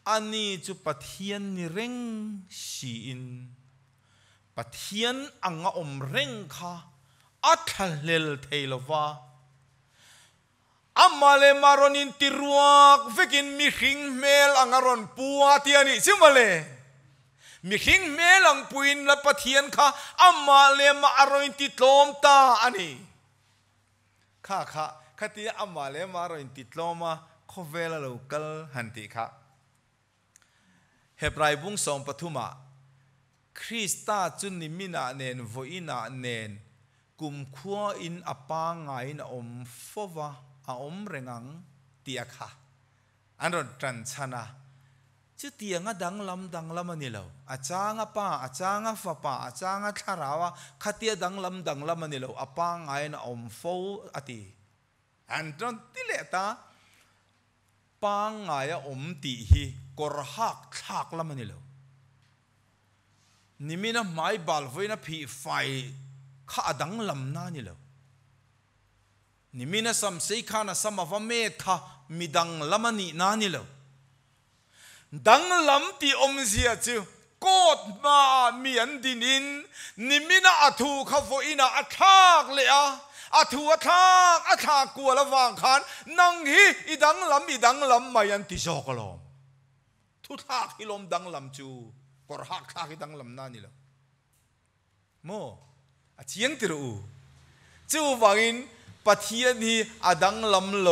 อันนี้จูปเทียนนี่เร่งชีอินปะเทียนอังอมเร่งค่ะอัทเลลเทลวาอามาเลมารอนินติรวกเวกินมิหิงเมลอังรอนปัวเทียนี่ซิมาเลมิหิงเมลอังปุยนละปะเทียนค่ะอามาเลมารอนินติตลอมตาอันนี้ค่ะที่อามาเลมารอนินติตลอมาขเวลาโลกัลหันติค่ะเฮบรายบุงสองปฐุมาคริสตาจุนนิมินาเนนวอินาเนนกุมขัวอินอปางไงนะอมฟวะอมเรังเตียค่ะอันนั้นตรันชนะจุดเตียงดังลำมันนี่เราอาจารย์ป้าอาจารย์ฟ้าป้าอาจารย์ชาราวะขัดเตียดังลำมันนี่เราอปางไงนะอมฟูอติอันนั้นที่เลตาปางไงอมตีฮีกอร์ฮักชักลำมันนี่เรานิมินะไม้บาลไว้นะผีไฟข้าดังลำนานี่แล้วนิมินะสัมเสกขานะสัมวะเมธข้ามีดังลำนี่นานี่แล้วดังลำที่อมเสียจู กดมาเมียนดินินนิมินาอทูขโฟอินาอัทากเลยอทูอัทากกัวละวางขันนังฮีอีดังลำมายันติโจกลมทุทากฮิลมดังลำจูกอร์ฮักทากฮิดังลำนั่นนี่ละโมเชียงติรูจูวางินปัทยานีอดังลำโล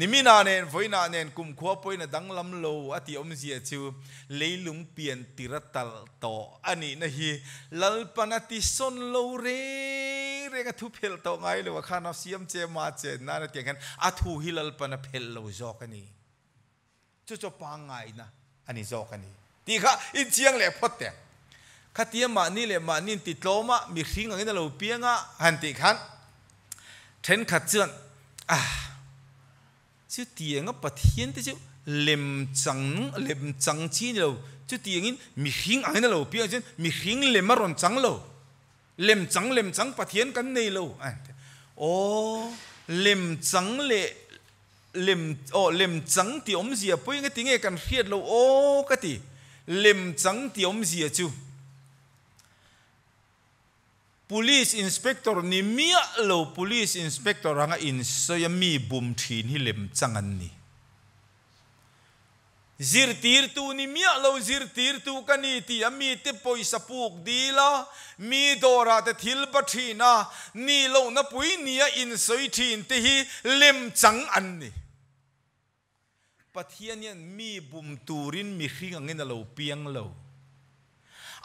นิมินาเนนฝอยนาเนนกุมขวบปอยนาดังลำโลอติอมเสียจูเลยลุงเปลี่ยนติรัตลโตอันนี้นะฮีลัลปนัติสนโลเรกทุเพลโตไงเลยว่าข้านับเสียมเจมาเจน่าเตียงกันอทูฮิลัลปนัเพลโลจอกันนี้จะปังไงนะอันนี้จอกันนี้ตีข้าอินเชียงเล็บพอดเตะข้าเตียมานี่เลยมานี่ติดโลมามีสิ่งอะไรนั่นเราเปียงอ่ะหันติขันเทนขัดเจือนชื่อเตียงก็ปะเทียนที่ชื่อเล่มจังจีนเราชื่อเตียงนี้มีหิงอะไรนั่นเราเพียงเช่นมีหิงเล่มมารอนจังเราเล่มจังปะเทียนกันนี่เราโอ้เล่มจังเล่มจังที่อมเสียปุ้ยก็ติงเอกันเครียดเราโอ้ก็ติเล่มจังที่อมเสียจูpolice inspector ni mia lo police inspector ranga in soyami bum thin hi lem changan ni zirtir tu ni mia lo zirtir tu kani ti ami te poisa puk dila mi dora te thil bathina ni lo na pui nia in soi thin te hi lem chang an ni pathianian mi bum turin mi hring angin lo piang lo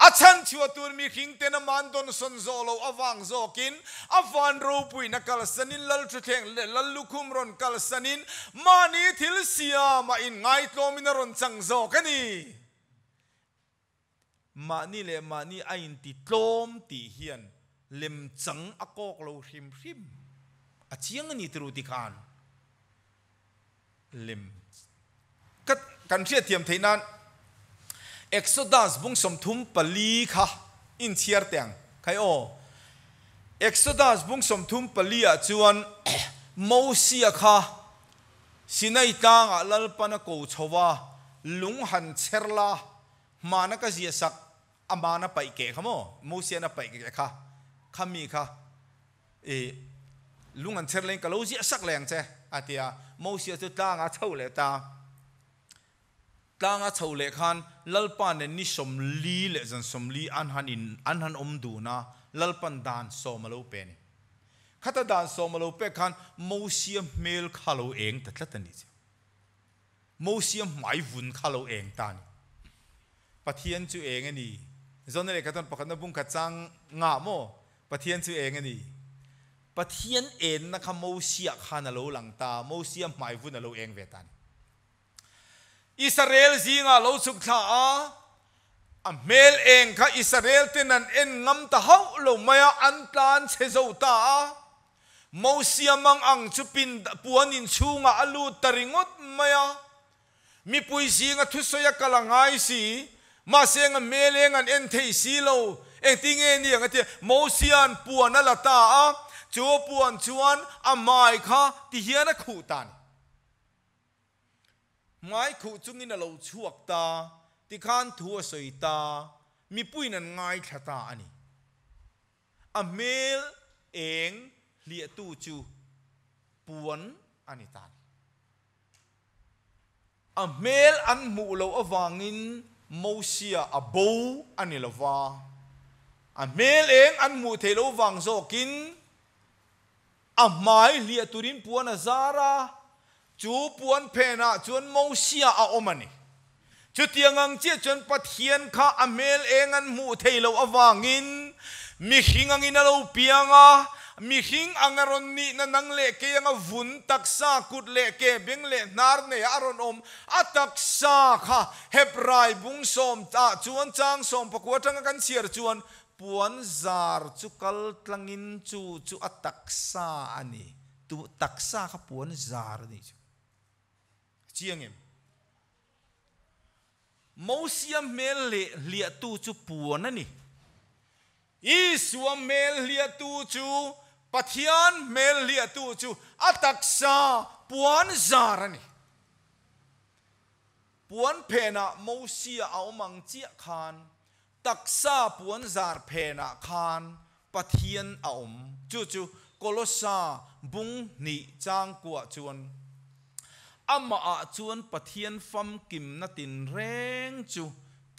achan chua tur mi khing tena mandon son zolo awang zokin avan ro pui na kal sanin lal theng lal lukhum ron kal sanin mani thil sia ma in ngai tlomin ron chang zo kani mani le mani ain ti tlom ti hian lem chang akok lo hrim achiang ani tru ti khan lem kat kan thia thiam theinan Exodus bung som thum pali kha in chiar teng khai o Exodus bung som thum pali a chuan Moses kha sinai tanga lalpana ko chowa lung han cherla mana ka zia sak amana pai ke khamo Moses na pai ke kha khami kha lung han cherlen ka lo zia sak leng che atia Moses tu tanga chau le ta tanga chau le khan lalpan ni somli le zan somli anhan omdu na lalpan dan somalo pen khata dan somalo pe khan Moses mel khalo eng tatlatani Moses mai vun khalo eng tan pathian chu eng ani zonale katon pakana bung khachang nga mo pathian chu eng ani pathian en na kha Moses khana lo langta Moses mai vun lo eng ve tan Israel zinga lo suk tha a mel eng kha Israel tenan en ngam ta hau lo maya an plan che zo ta Moses mang ang chupin puanin chunga alu taringot maya mi pui zinga thu soya kalangai si ma senga mel eng an en thei si lo eng tinge ni ang ati Moses an puan ala ta chu puan chuan a mai kha ti hiana khu tan mai khu chungin alo chuak ta ti khan thua soi ta mi puinan ngai thata ani a mel eng lia tu chu puan ani tan a mel an mu lo awangin Moses a bo ani lova a mel eng an mu thelo wang zokin a mai lia turin puan a zara chú puan phena chuan Moses a omani chu tiangang che chuan pathian kha amel engan mu theilo awangin mi hingangin alo pianga mi hing angaron ni na nang le ke anga vun taksa kut le ke beng le nar ne aron om ataksa kha hebrai bung som ta chuan chang som pakwatang kan siar chuan puan zar chukal tlangin chu ataksa ani tu taksa kha puan zar ni chiang em Moses mel le lia tu chu puan ani Isua mel lia tu chu pathian mel lia tu chu ataksa puan zar ani puan phena Moses a omang chia khan ตักซาปวนจาร์เพนะคานปะเทียนอมจู่โกลซาบุงนิจางกัวจวนอามาจวนปะเทียนฟัมกิมนัตินเร่งจู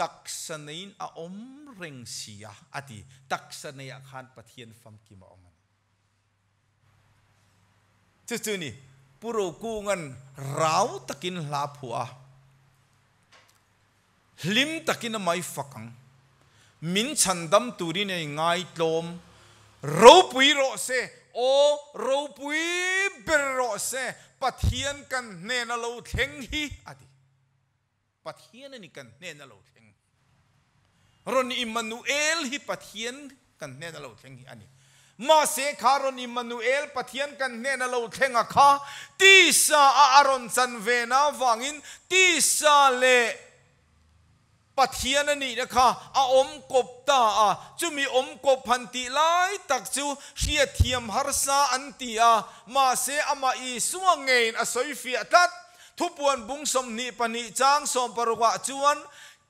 ตักสนินอมเร่งเสียอดีตักสนิยคานปะเทียนฟัมกิมอมจู่นี่ปุโรกูงันเราตะกินลาผัวลิมตะกินไม่ฟังมินฉันดำตูรินไงลมรูปุยโรเซโอรูปุยเบรโรเซปะเทียนกันเนนเราเทงฮีอดีปะเทียนนี่กันเนนเราเทงรอนอิมมานูเอลฮีปะเทียนกันเนนเราเทงฮีอันนี้มาเสคารอนอิมมานูเอลปะเทียนกันเนนเราเทงอะค่ะตีซาอารอนซันเวนาวังอินตีซาเลปะเทียนนี่นะคะอมกบตาจูมีอมกบพันติไลตักจูเชียเทียมฮาร์ซาอันตีมาเสอามาอีสวงเงินอสอยฟิอาตัดทุบวนบุงสมนิปนิจางสมปรวะจวน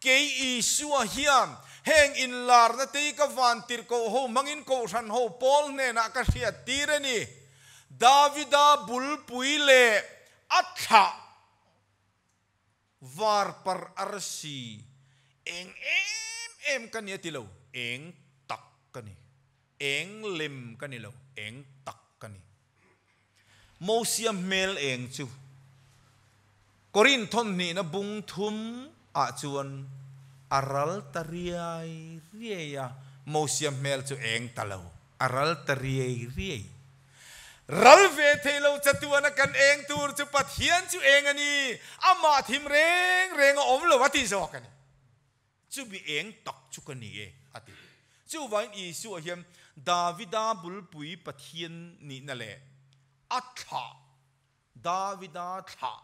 เกอีสัวเฮียมเฮงอินลาร์นตีกวันติรโกโฮมังอินโกชันโฮปอลเนนักเชียตีเรนีดาวิดาบุลปุยเลอัตถะวาร์ปาร์อาร์ซีเอ็มกันเนี่ยติโลเอ็งตักกันนี่เอ็งลิมกันนี่โลเอ็งตักกันนี่โมเซียมเมลเอ็งจูกรินทนนี่นะบุงทุมอาจวนอารัลตาเรียเรียโมเซียมเมลจูเอ็งตะโลอารัลตาเรียเรียรัลเวเทโลจะตัวนักกันเอ็งตูร์จูปัทเฮียนจูเอ็งอันนี้อามาทิมเร่งอมโลวัติสวกันจูบีเองตักจุกันนี่อติจูวันอีสัวเฮียมดาวิดาบุลปุยปะเทียนนี่นั่นแหละอัตถะดาวิดาถะ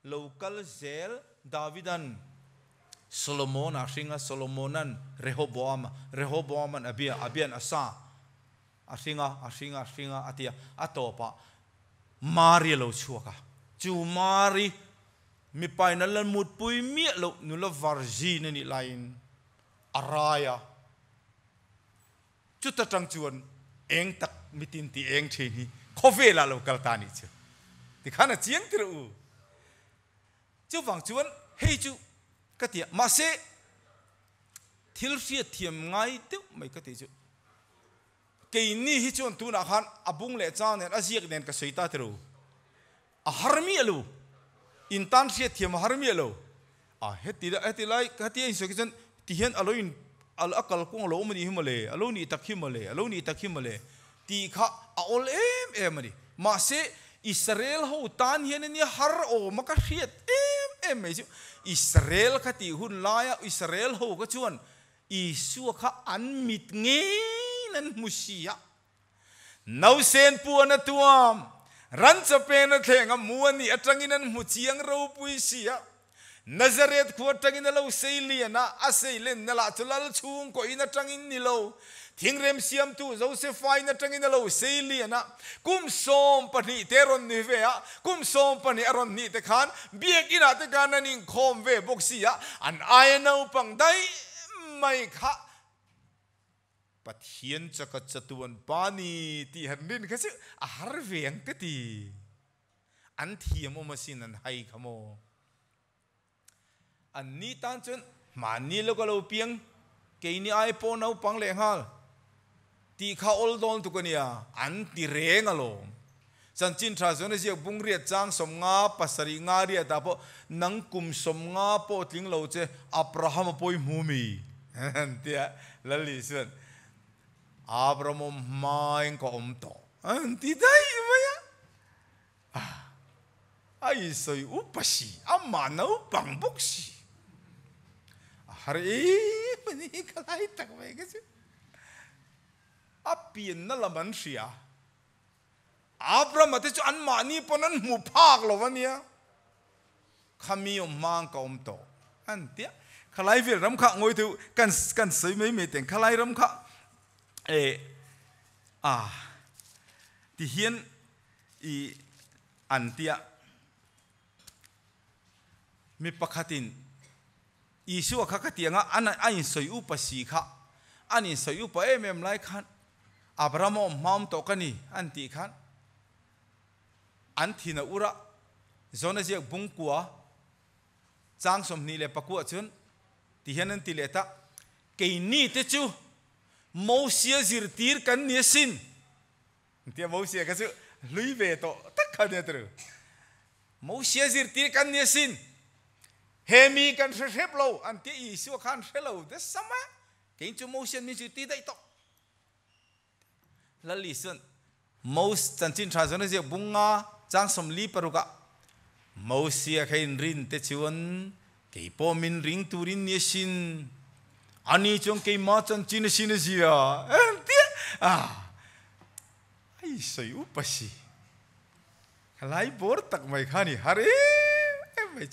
โลกัลเซลดาวิดันโซโลมอนอาชิงะโซโลมอนันเรโฮบอมันอเบียนอาซาอาชิงะอติยาอัตโตปะมารีโลชัวกะจูมารีมีไปนั่นละมุดปุยเมียโลนุลวาร์จีนนี่ไลน์อะไรจุดตะจังจวนเองตักมิตินตีเองเชนีคอเวลาโลกัลตานิเชที่ข้าน่ะเจียงตรูจูฟังจวนเฮ้ยจูกติมาเสทิลเสียเทียมไงเดี๋ยวไม่กติจูเกี่ยนี่ฮิจวนตูนักฮันอบุงเล่จางเนี่ยอาเซียกเนี่ยก็สวยตาตรูฮาร์มีลูอินตันเสียเทียมฮาร์มีโลเฮติไลอินสกิจันที่เห็นอโลอินอักลกุ้งโลมันหิมเลอโลนี่ตักหิมเลที่ข้าอลเอ็มดิมาเสอิสราเอลเขาตันเห็นนี่ฮาร์โอมักเสียเอ็มไม่ใช่อิสราเอลข้าที่หุ่นลายอิสราเอลเขาก็ชวนอิสุข้าอันมิดเงี้ยนั่นมุสียนาเซนปัวนัตัวรันจะเป็นเถงมัวนี่อัตรังอินันมุจียงเราปุยเสียนาซาเรตขวดจังอินเราเซลียนะอาเซเลนนั่นละจุลลชุงก็อินจังอินนี่เราทิ้งเรมเซียมตูโจเซฟายนัจังอินเราเซลียนะกุมสมปนิเทรอนนิเวะกุมสมปนิอรอนนี่เตขันเบียกินาเตการนันอิงคอมเวบกเสียอันไอเนาปังได้ไม่ค่ะปะเทียนจะกัดจะตัวปานีที่หันดินก็สิอาหารเวียงก็ตีอันที่มอมาสินันให้ขโมอันนี้ตั้งจนมานี่แล้วก็เราเพียงเกี่ยนี่ไอโฟนเอาปังเลี้ยงฮัลที่เขาอลดอนตุกันเนี่ยอันที่เร่งอารมณ์ฉันจินทราจนเสียบุ้งเรียดจางสมงาปัสริงาเรียดแต่พอนังกุมสมงาพอทิ้งเราเจอับราฮัมปอยมูมีเดียลลิสันอับราฮัมมาเองก็โตอันที่ได้ไหมไอ้สอยอุปสีอามานาอุปังบุกสีฮารีมันนี่ก็ไล่ตักไปกันสิอาเปลี่ยนนั่นละมันเสียอับราฮัมที่จะอันมานี่ปนันหมู่ภาคหรอวันนี้ขามีอมังก็โตอันเดียขลายฟิลรำข้างอยถูกันสวยไม่เต็งขลายรำข้าที่เห็นอีอันเดียมีปกติ อีชัวข้าก็เตียงอันนี้สวยอุปสีข้าอันนี้สวยอุปเอ็มไรขันอับราฮัมมามโตกันนี่อันตีขันอันที่น่าอุระโซนเจียบุงกัวจางสมนี่เลยปะกัวจนที่เห็นนั่นที่เลตะเกยนี่เตจูโมเสียจิรตีร์กันเนี่ยสินที่โมเสียก็คือลุยเวโตตักขันเนี่ยตรึโมเสียจิรตีร์กันเนี่ยสินเฮมีกันเชฟโลอันที่อีสัวขันเชฟโลเดสซัมะเกยจูโมเสียมีจิรตีได้โตแล้วลิสันโมสจันจินทราโซนเจียบุงงาจางสมลีปรุกะโมเสียใครรินเตชวนเกี่ยปอมินริงตูรินเนชินอันนี้จงเกี่ยมาจันจินชินเสียเตี้ยไอ้สายอุปสีไล่บอร์ตักไม่ขานี่ฮาร์เอ้ไม่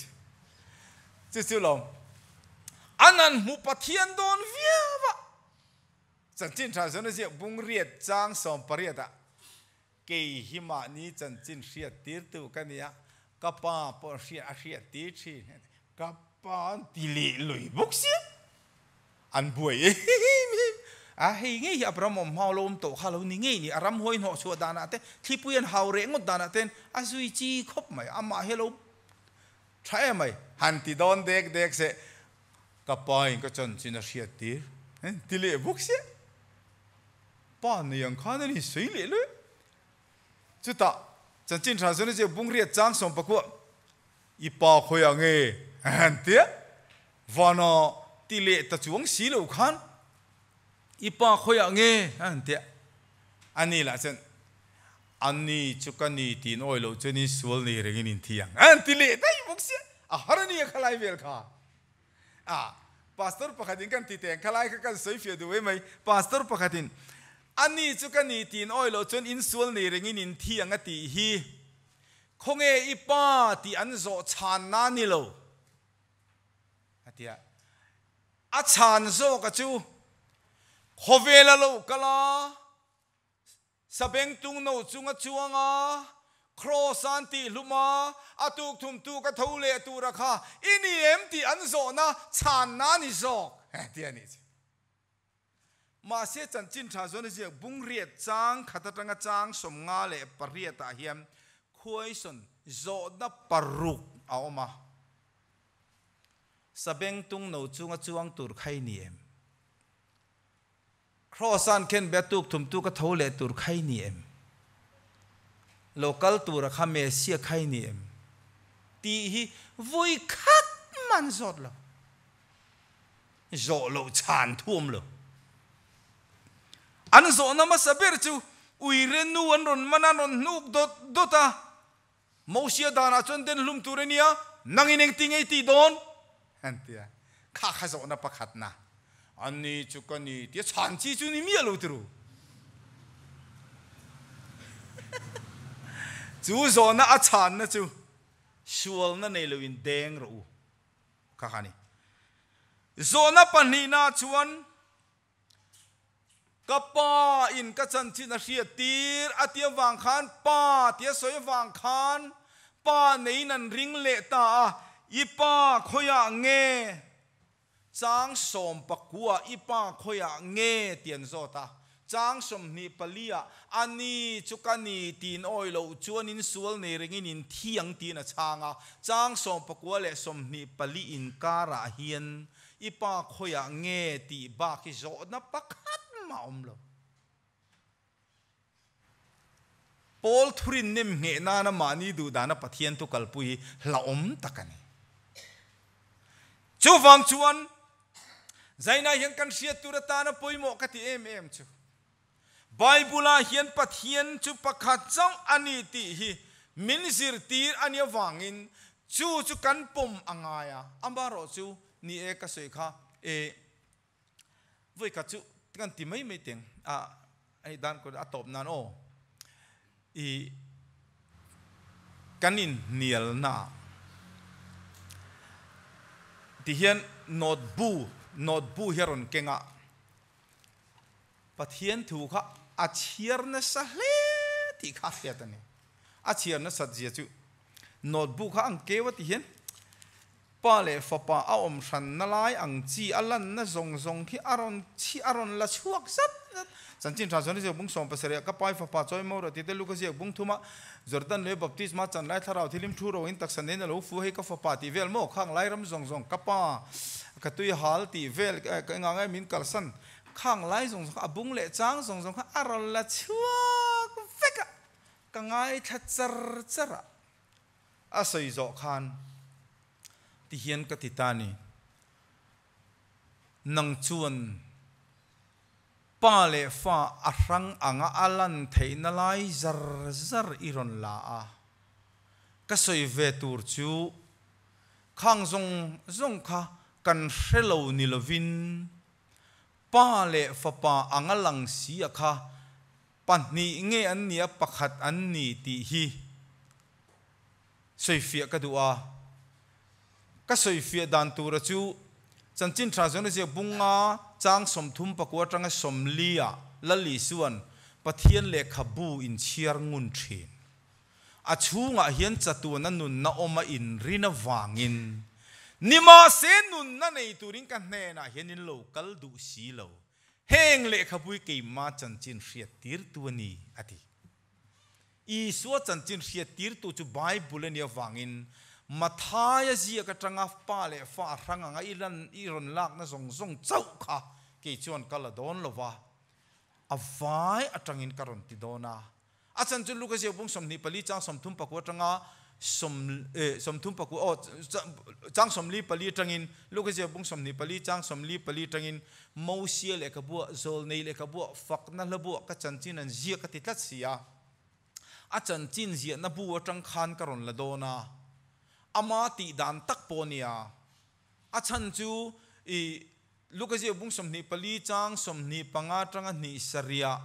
จู่ๆลมอันนั้นมุปเทียนโดนเวียวะจันจินทราสนเสียบุงเรียดจางสมปริยตะเกี่ยหิมานี้จันจินเสียตีร์ตัวกันเนี่ยกับป้าปอเสียอาเสียตีชีกับป้าตีเลี้ยลุยบุกเสียอันบุยเฮ้ยงี้อับราฮัมมาลมโตข้าเรานี่งี้นี่อารามหอยหนอชัวดานาเต้ที่พูดหาวเร่งดานาเต้อาซุยจีคบไหมอามาเฮโลใช่ไหมฮันติดอนเด็กเสกับป้าเองก็จันจินเสียตีตีเลี้ยบุกเสียป้าเนี่ยยังข้านี่สวยเลยจุดต่อจันจินทราสนเจียบุงเรียดจางสมปะกัวอีป้าคอยยังไงฮันเตี้ยวานาตีเละตะจวงสีเหลวขันอีป้าคอยยังไงฮันเตี้ยอันนี้ละจันอันนี้จุกันนี่ตีนอ้อยเหลวจนี่สวลนี่เรื่องนี้ที่ยังอันตีเละได้บุกเสียฮาร์นี่ขลายเวลค่ะพาสเตอร์ประคัดินกันตีเตงขลายกันสวยฟิวดูไว้ไหมพาสเตอร์ประคัดินอันนี้จุกันนี่ตีนอ้อยเราจนอินส่วนนี่เรื่องนี้ที่ยังตีฮีคงอีป้าที่อันโจชานนานี่เราอันที่อาชานโจก็จูขเวลาเราก็ละสเปงตุงโนจุงจวงครอสันติลุมาอาตุกทุมตุกทูเลตุราคาอินี่เอ็มที่อันโจนะชานนานี่โจที่อันนี้มาเสียจันจินชาโซนเสียบุงเรียดจางขัดตังจางสมงาเลปริยตาเฮียมคุยสนโจนับปรุกเอามาสเปงตุงโนจุงจวงตุรไคเนียมครอสันเคนเบตุกทุมตุกทูเลตุรไคเนียมโลคัลตุรคาเมเซียไคเนียมตีฮีวุยคัดมันโจดแล้วโจโลชานทุ่มแล้วอันโซนามาสเปรจูอุยเรนูอันรอนมันอันรอนนูกดตาโมเสียดานาจนเดินลุมตูเรนียนังอินเองติงไอตีโดนอันเดียข้าข้าโซนาประคัดนะอันนี้จุกันนี้ที่ฉันจีจูนี่มีอะไรตรูจูโซนาอาฉันนะจูชัวร์นั่นเอลวินเดงรู้ข้าข้านี่โซนาปันนีนาชวนกับป้าอินกัจจันจินเสียตีร์อาเตียวางคานป้าเตียสวยวางคานป้าในนั้นริงเละตาอีป้าขอยเงจางสมปักกัวอีป้าขอยเงเตียนโซตาจางสมนิปลียอันนี้จุกันนี้ตีนอ้อยเราจวนินสวลในเรื่องนี้เที่ยงตีนช่างจางสมปักกัวและสมนิปลีอินการะเฮียนอีป้าขอยเงตีบากิโซนับปักมาอมโลปอลทุรินเนมเงนานามานีดูดานาปะเทียนตุกัลปุยละอมตะกันจูฟังชวนใจน่ายังกันเสียตุระตานาปุยโมกติเอ็มจูไบเบิลาเฮียนปะเทียนจูปะขัดจังอันนี้ตีฮีมินซิร์ตีร์อันนี้วางินจูกันปุ่มอ่างายอัมบารอจูนี่เอกสวยค่ะวิกัจูกันที่ไม่เตียงไอ้ด้านก็ตบนั่นโอกันนินเนียลน่าที่เห็นโน้ตบูเฮรอนเก่งปะเทียนถูกค่ะอาเชียร์นั่นสะเลที่ข้าเสียตันนี่อาเชียร์นั่นสัตย์เจียจูโน้ตบูค่ะอังเกวที่เห็น pa le fa pa a om ran na lai ang chi alan na zong khi aron la chuak sat chan chin translation je bung som pasare ka pai fa pa choi mo ro ti te lu ka je bung thuma Jordan le baptisma chan lai tharau thilim thu ro in tak san ne lo fu he ka fa pa ti vel mo khang lai ram zong ka pa ka tui hal ti vel ka nga ngai min kal san khang lai zong abung le chang zong kha aron la chuak veka ka ngai tha chara asai zo khan ti hian ka ti tani nang chuan pa le fa arang anga alan theina lai zar iron la a ka soi ve tur chu khang zong kha kan hrelo ni lovin pa le fa pa anga lang si a kha pani nge an nia pakhat an ni ti hi soi fia ka duwa ka soi fia dan tur chu chanchin translation je bunga chang som thum pakwa tanga somlia lali suan pathian le khabu in chiar ngun thin a chunga hian chatuna nun na oma in rina wangin nima se nun na nei turin kan hne na hianin local du si lo heng le khabui ke ma chanchin hriat tir tuani ati I suwa chanchin hriat tir tu chu bible ni wangin mathaya zia ka tanga pa le fa ranga nga iron lak na zong chau kha ke chuan kala don lova avai atangin karon ti dona achan chu luka je bung som ni pali chang som thum pakwa tanga som thum pakwa chang som li pali tangin luka je bung som ni pali chang som li pali tangin mosia le ka bu zol nei le ka bu fak na labu ka chanchin an zia ka ti tlat sia achan chin zia na bu atang khan karon la dona ama ti dan tak ponia achan chu I lukaje bung som ni pali chang som ni panga tanga ni saria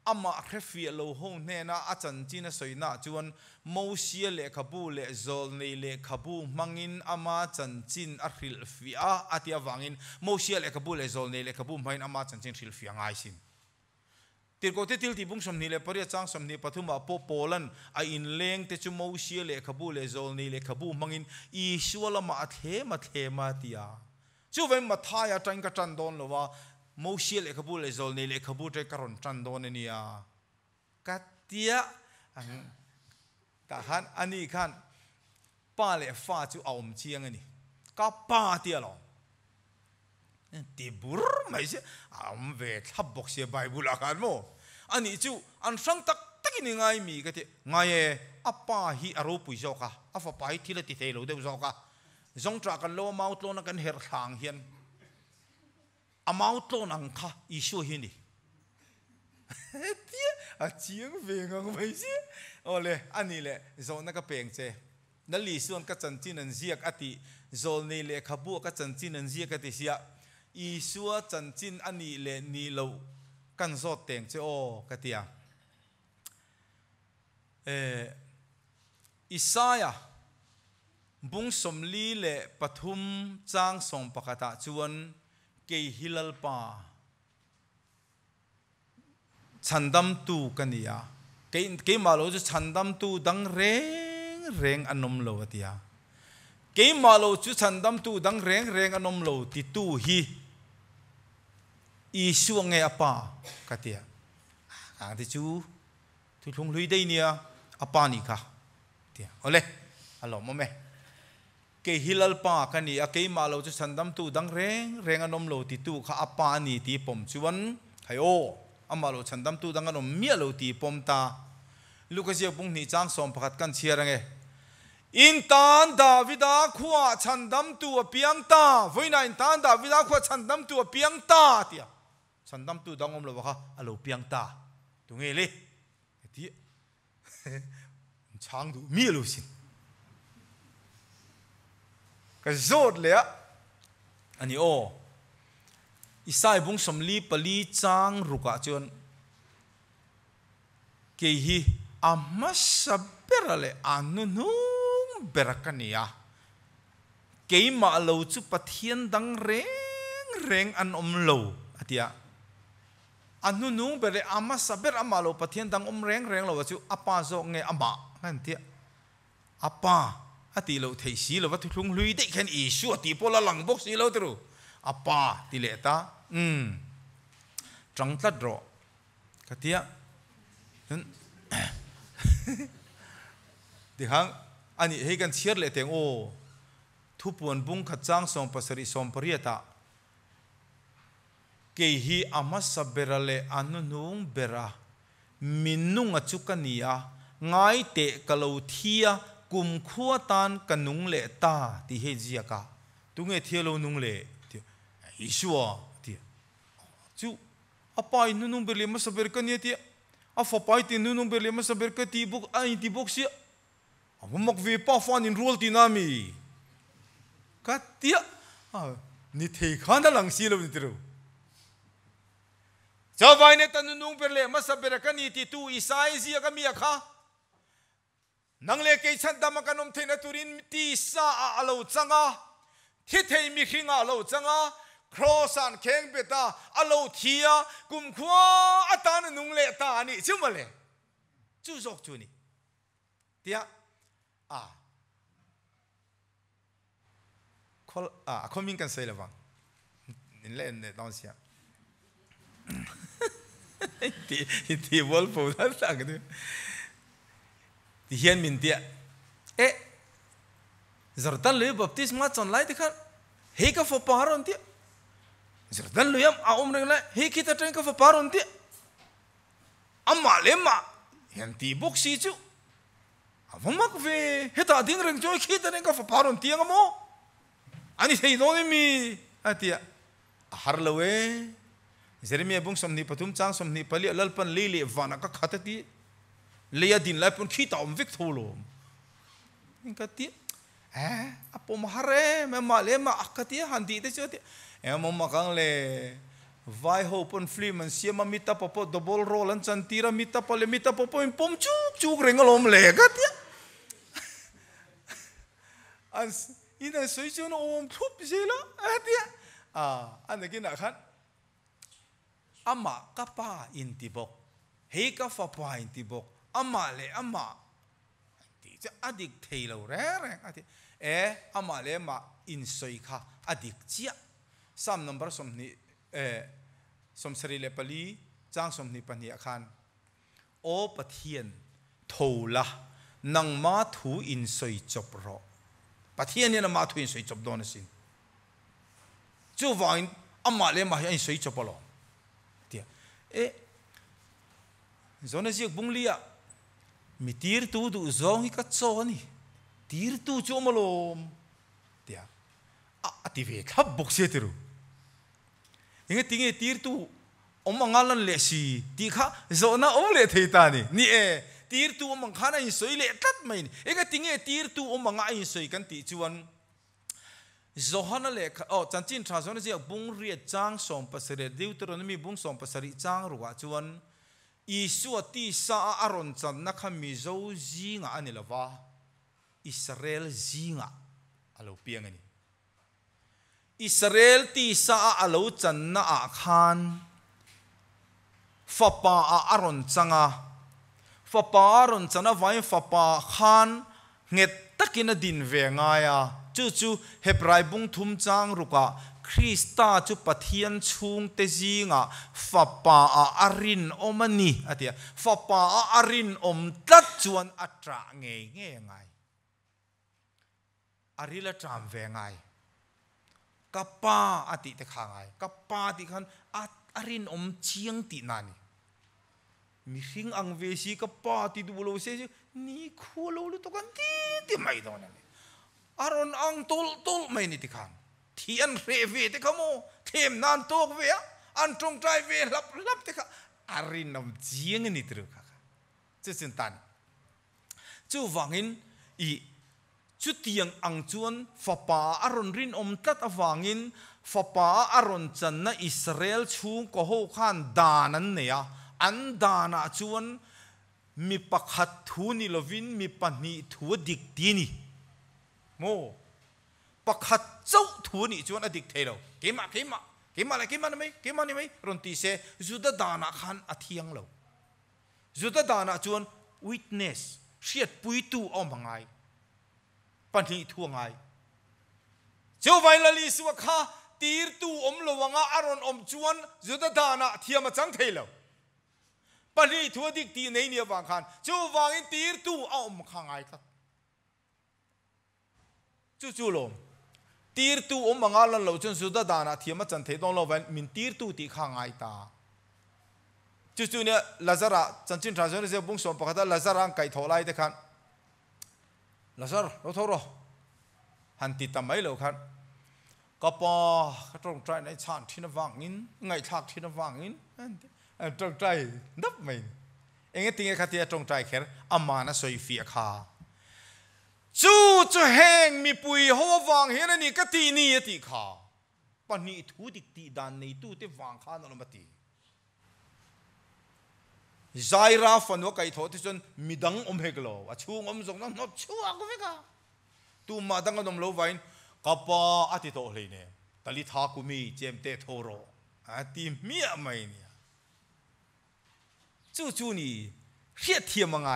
ama khrefi lo ho ne na achan china soina chuan mosia le khabu le zol nei le khabu mangin ama chan chin a hril fia atia wangin mosia le khabu le zol nei le khabu main ama chan chin hril fia ngai sin tirko te til ti bung som ni le paria chang som ni pathuma polan a in leng te chu mosia le khabu le zol nei le khabu mangin I suala ma the ma tia chu vem mathaya tang ka tan don lowa mosia le khabu le zol nei le khabu te karon tan don ania katia ka han ani khan pa le fa chu aum chiang ani ka pa tia lo ti bur mai se am ve thab bok se bible akan mo ani chu an sang tak takini ngai mi ka te ngai e apa hi aro pui zo ka afa pai thila ti thelo de zo ka zong tra kan lo maut lo na kan her thang hian amaut lo nang kha isu hi ni tia a chiang ve ngang mai se ole ani le zo na ka peng che na li suan ka chan chin an ziak ati zol nei le khabu ka chan chin an ziak ati sia I suwa chan chin ani le ni lo kan zot teng che o katia Isaiah bung som li le pathum chang som pakata chuan ke hilal pa chandam tu kania ke malo chu chandam tu dang reng anom lo atia ke malo chu chandam tu dang reng anom lo ti tu hi I suang nge apa katia ang ti chu tu thung lui dei nia apa ni kha tia ole alo mo me ke hilal pa kani a ke malo chu chandam tu dang reng anom lo ti tu kha apa ni ti pom chuan hayo amalo chandam tu dang anom mi lo ti pom ta lukasia bung ni chang som pakhat kan chiarange in tan davida khuwa chandam tu apiang ta voina in tan davida khuwa chandam tu apiang ta tia chandam tu dangom lo kha alo piang ta tu nge le ti chang du mi lo sin ka zot le ani o isai bung som li pali chang ruka chon ke hi amasaberale anu nu berakania ke ma lo chu pathian dang reng an lo atia anu nu bere amasaber amalo pathian dang reng lo chu apa zo nge ama han tia apa ati lo thei si lo wat thung lui de khen i su ati pola lang bok si lo tru apa ti le ta trăng tát rõ cái tia thì hang anh ấy cái chiết lệ tiếng ô thu buồn bung khát trang som pasari som pariata cái hi amas saberale anu nung bera minung achukania ngai te kalau thia kum khua tan kanung le ta ti he zia ka tu nge thielo nung le ti isua ti chu apai nunung berle ma saber kania ti afa pai ti nunung berle ma saber ka ti buk ai ti buk sia amak ve pa fan in rol ti nami ka tia ni thei khana lang si lo ni tru cho vai ne tan nunung berle ma saber ka ni ti tu isai zia ka mi kha nang le ke chan dam ka nom theina turin ti sa alo changa thi thei mi khinga alo changa cross an keng beta alo thia kum khwa atan nung le ta ani chumale chu zok chu ni tia coming kan sei lawang in le ne down sia ti wol po da sang de ti hian min tia zartan le baptisma chon lai de khan he ka fo paron tia zartan le yam a umreng la he ki ta tren ka fo paron tia amma le ma hian ti bok si chu avmak ve heta ding reng joy ki ta tren ka fo paron tia ngamo ani sei no mi atia har lawe Jeremia bung somni patum chang somni pali lalpan lili vana ka khatati leya din lai pun khita vik tholo ingati apo mahare me male ma akati handi te choti mo makang le vai ho pun flim man siama mita popo double roll an chantira mita pole mita popo pom chuk chuk rengalom le gatia as ina soichon om thup sila atia anagin akhan ama kapa intibok he ka fa pa intibok ama le ama ti cha adik theilo re ati ama le ma in soi kha adik chia sam number somni som sari le pali chang somni pani akhan o pathian thola nang ma thu in soi chop ro pathian ni na ma thu in soi chop don sin chu vain ama le ma in soi chop lo zona ziak bunglia mi tir tu du zong hi ka choni tir tu chu malom tia ati ve khap bok se tiru inge tinge tir tu omangalan le si ti kha zona om le theita ni tir tu omang khana in soi le tat mai inge tinge tir tu omanga in soi kan ti chuan Zohana le chanchin tha zona ziak bung ria chang som pasare Deuteronomy bung som pasari chang ruwa chuan Isu ti sa aron chan na khami zo zinga anilawa Israel zinga alo piang ani Israel ti sa alo chan na a khan fapa aron changa fapa aron chana vai fapa khan nget takina din ve nga ya chu hebrai bung thum chang ruka Krista chu pathian chung te zinga fapa arin omani atia fapa arin om tat chuan atra nge ngai arila tram ve ngai kapa ati te khangai kapa ti khan arin om chiang ti nani mi hing ang ve si kapa ti du lo se ni khulo lu to kan ti mai do na aron ang tol mai ni ti khan thian re ve te khamo them nan tok ve an trong trai ve lap te kha arin nam jiang ni tru kha chu sin tan chu wangin I chu tiang ang chuan fapa aron rin om tat awangin fapa aron chan na Israel chung ko ho khan danan ne ya an dana chuan mi pakhat thu ni lovin mi pani thu dik ti ni mo pakhat chau thu ni chuan adik thelo kema ni mai ronti se juda dana khan athiang lo juda dana chuan witness shiat pui tu om hangai ปัญหาทั่วไงเจ้าไวลลีสวะข้าตีร์ตูอมลวงอารอนอมจวนจุดดานะเทียมจังเทลปัญหาทั่วดิกตีในเนี่ยวางขันเจ้าวางอินตีร์ตูเอาอมข้างไงครับจู่ๆลมตีร์ตูอมบางอาลันเราจนจุดดานะเทียมจังเทต้องเราวันมินตีร์ตูตีข้างไงตาจู่ๆเนี่ยลาซาระจันจินทราชนเสียบุ้งสมปะกันลาซาระไก่ทอไล่เด็กขันลาซาระเราทอรอหันติดตามไม่เราขันก็พอตรงใจในชาติที่นวังอินไงชาติที่นวังอินตรงใจนับไม่เองติงขัดที่ตรงใจแค่อามานะสวยฟีขาจู่จะแห้งมีปุยหัววังเห็นนี่ก็ตีนี่ตีขาปันนี้ทูดิกตีดานในตู้ที่วังข้านอลมาตีใจราฟันว่าไก่ทอดที่จนมีดังอมเฮกโลว่าชูงอมส่งน้ำนอชัวก็ไม่กล้าตูมาดังก็นมโลไว้ก็พออาทิตย์โตเลยเนี่ยตลิทากุมีเจมเตโทโรอาทิตย์มีอะไรเนี่ยจู่ๆนี่เฮียเทียมมังไง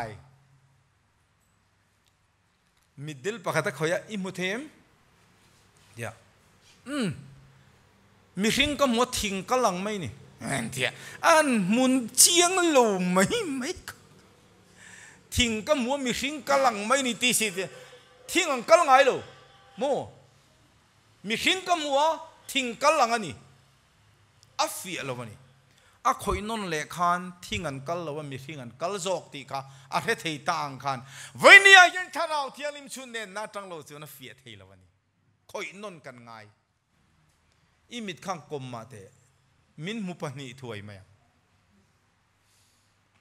มิดดิลปะกะตะขอยะอิมุเทมเดี๋ยวมีสิ่งก็มัวทิ้งก็ลังไม่นี่เดี๋ยวอันมุนเจียงโลไม่ทิ้งก็มัวมีสิ่งก็ลังไม่นี่ตีสิทิ้งก็ลังไงโลโมมีสิ่งก็มัวทิ้งก็ลังอันนี้อัฟเฟียโลวันนี้อะคอยนนเล็กขันทิ้งอันกัลละวันมีทิ้งอันกัลจอกตีค่ะอะเทย์ต่างขันวันนี้ยันท่าเราเที่ยวลิมชุนเนนน่าจังโลจนเฟียเทย์ละวันนี้คอยนนกันไงอิมิดข้างกลมมาเตมินมุปนิถวยไหม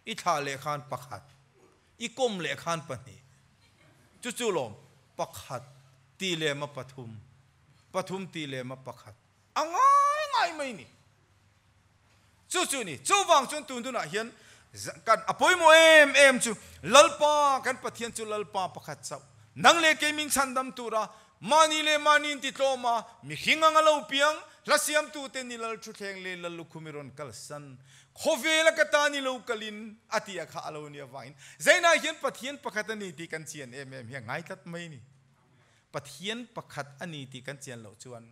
อิทาเล็กขันปักขัดอีกลมเล็กขันปนิจู่ๆลมปักขัดตีเลมาปฐุมตีเลมาปักขัดง่ายไม่นี่จู่ๆนี่จู่วางจนตุนตุน่ะเห็นกันอภัยโมเอ็มจู่ลัลปากันปะเทียนจู่ลัลปาปักขัดเจ้านังเลกมิงชันดำตุระมานีเลมานินติโตมามีหิงอังเลวเปียงลัสยามตูเตนิลัลชุเทงเลลัลลุคุมิรอนกัลสันโคเวลกตานิโลกลินอติยาข้าอลาวเนียวายน์ใจน่าเห็นปะเทียนปักขัดนี่ตีกันเชียนเฮียง่ายทัดไม่นี่ปะเทียนปักขัดอันนี้ตีกันเชียนเหล่าจวน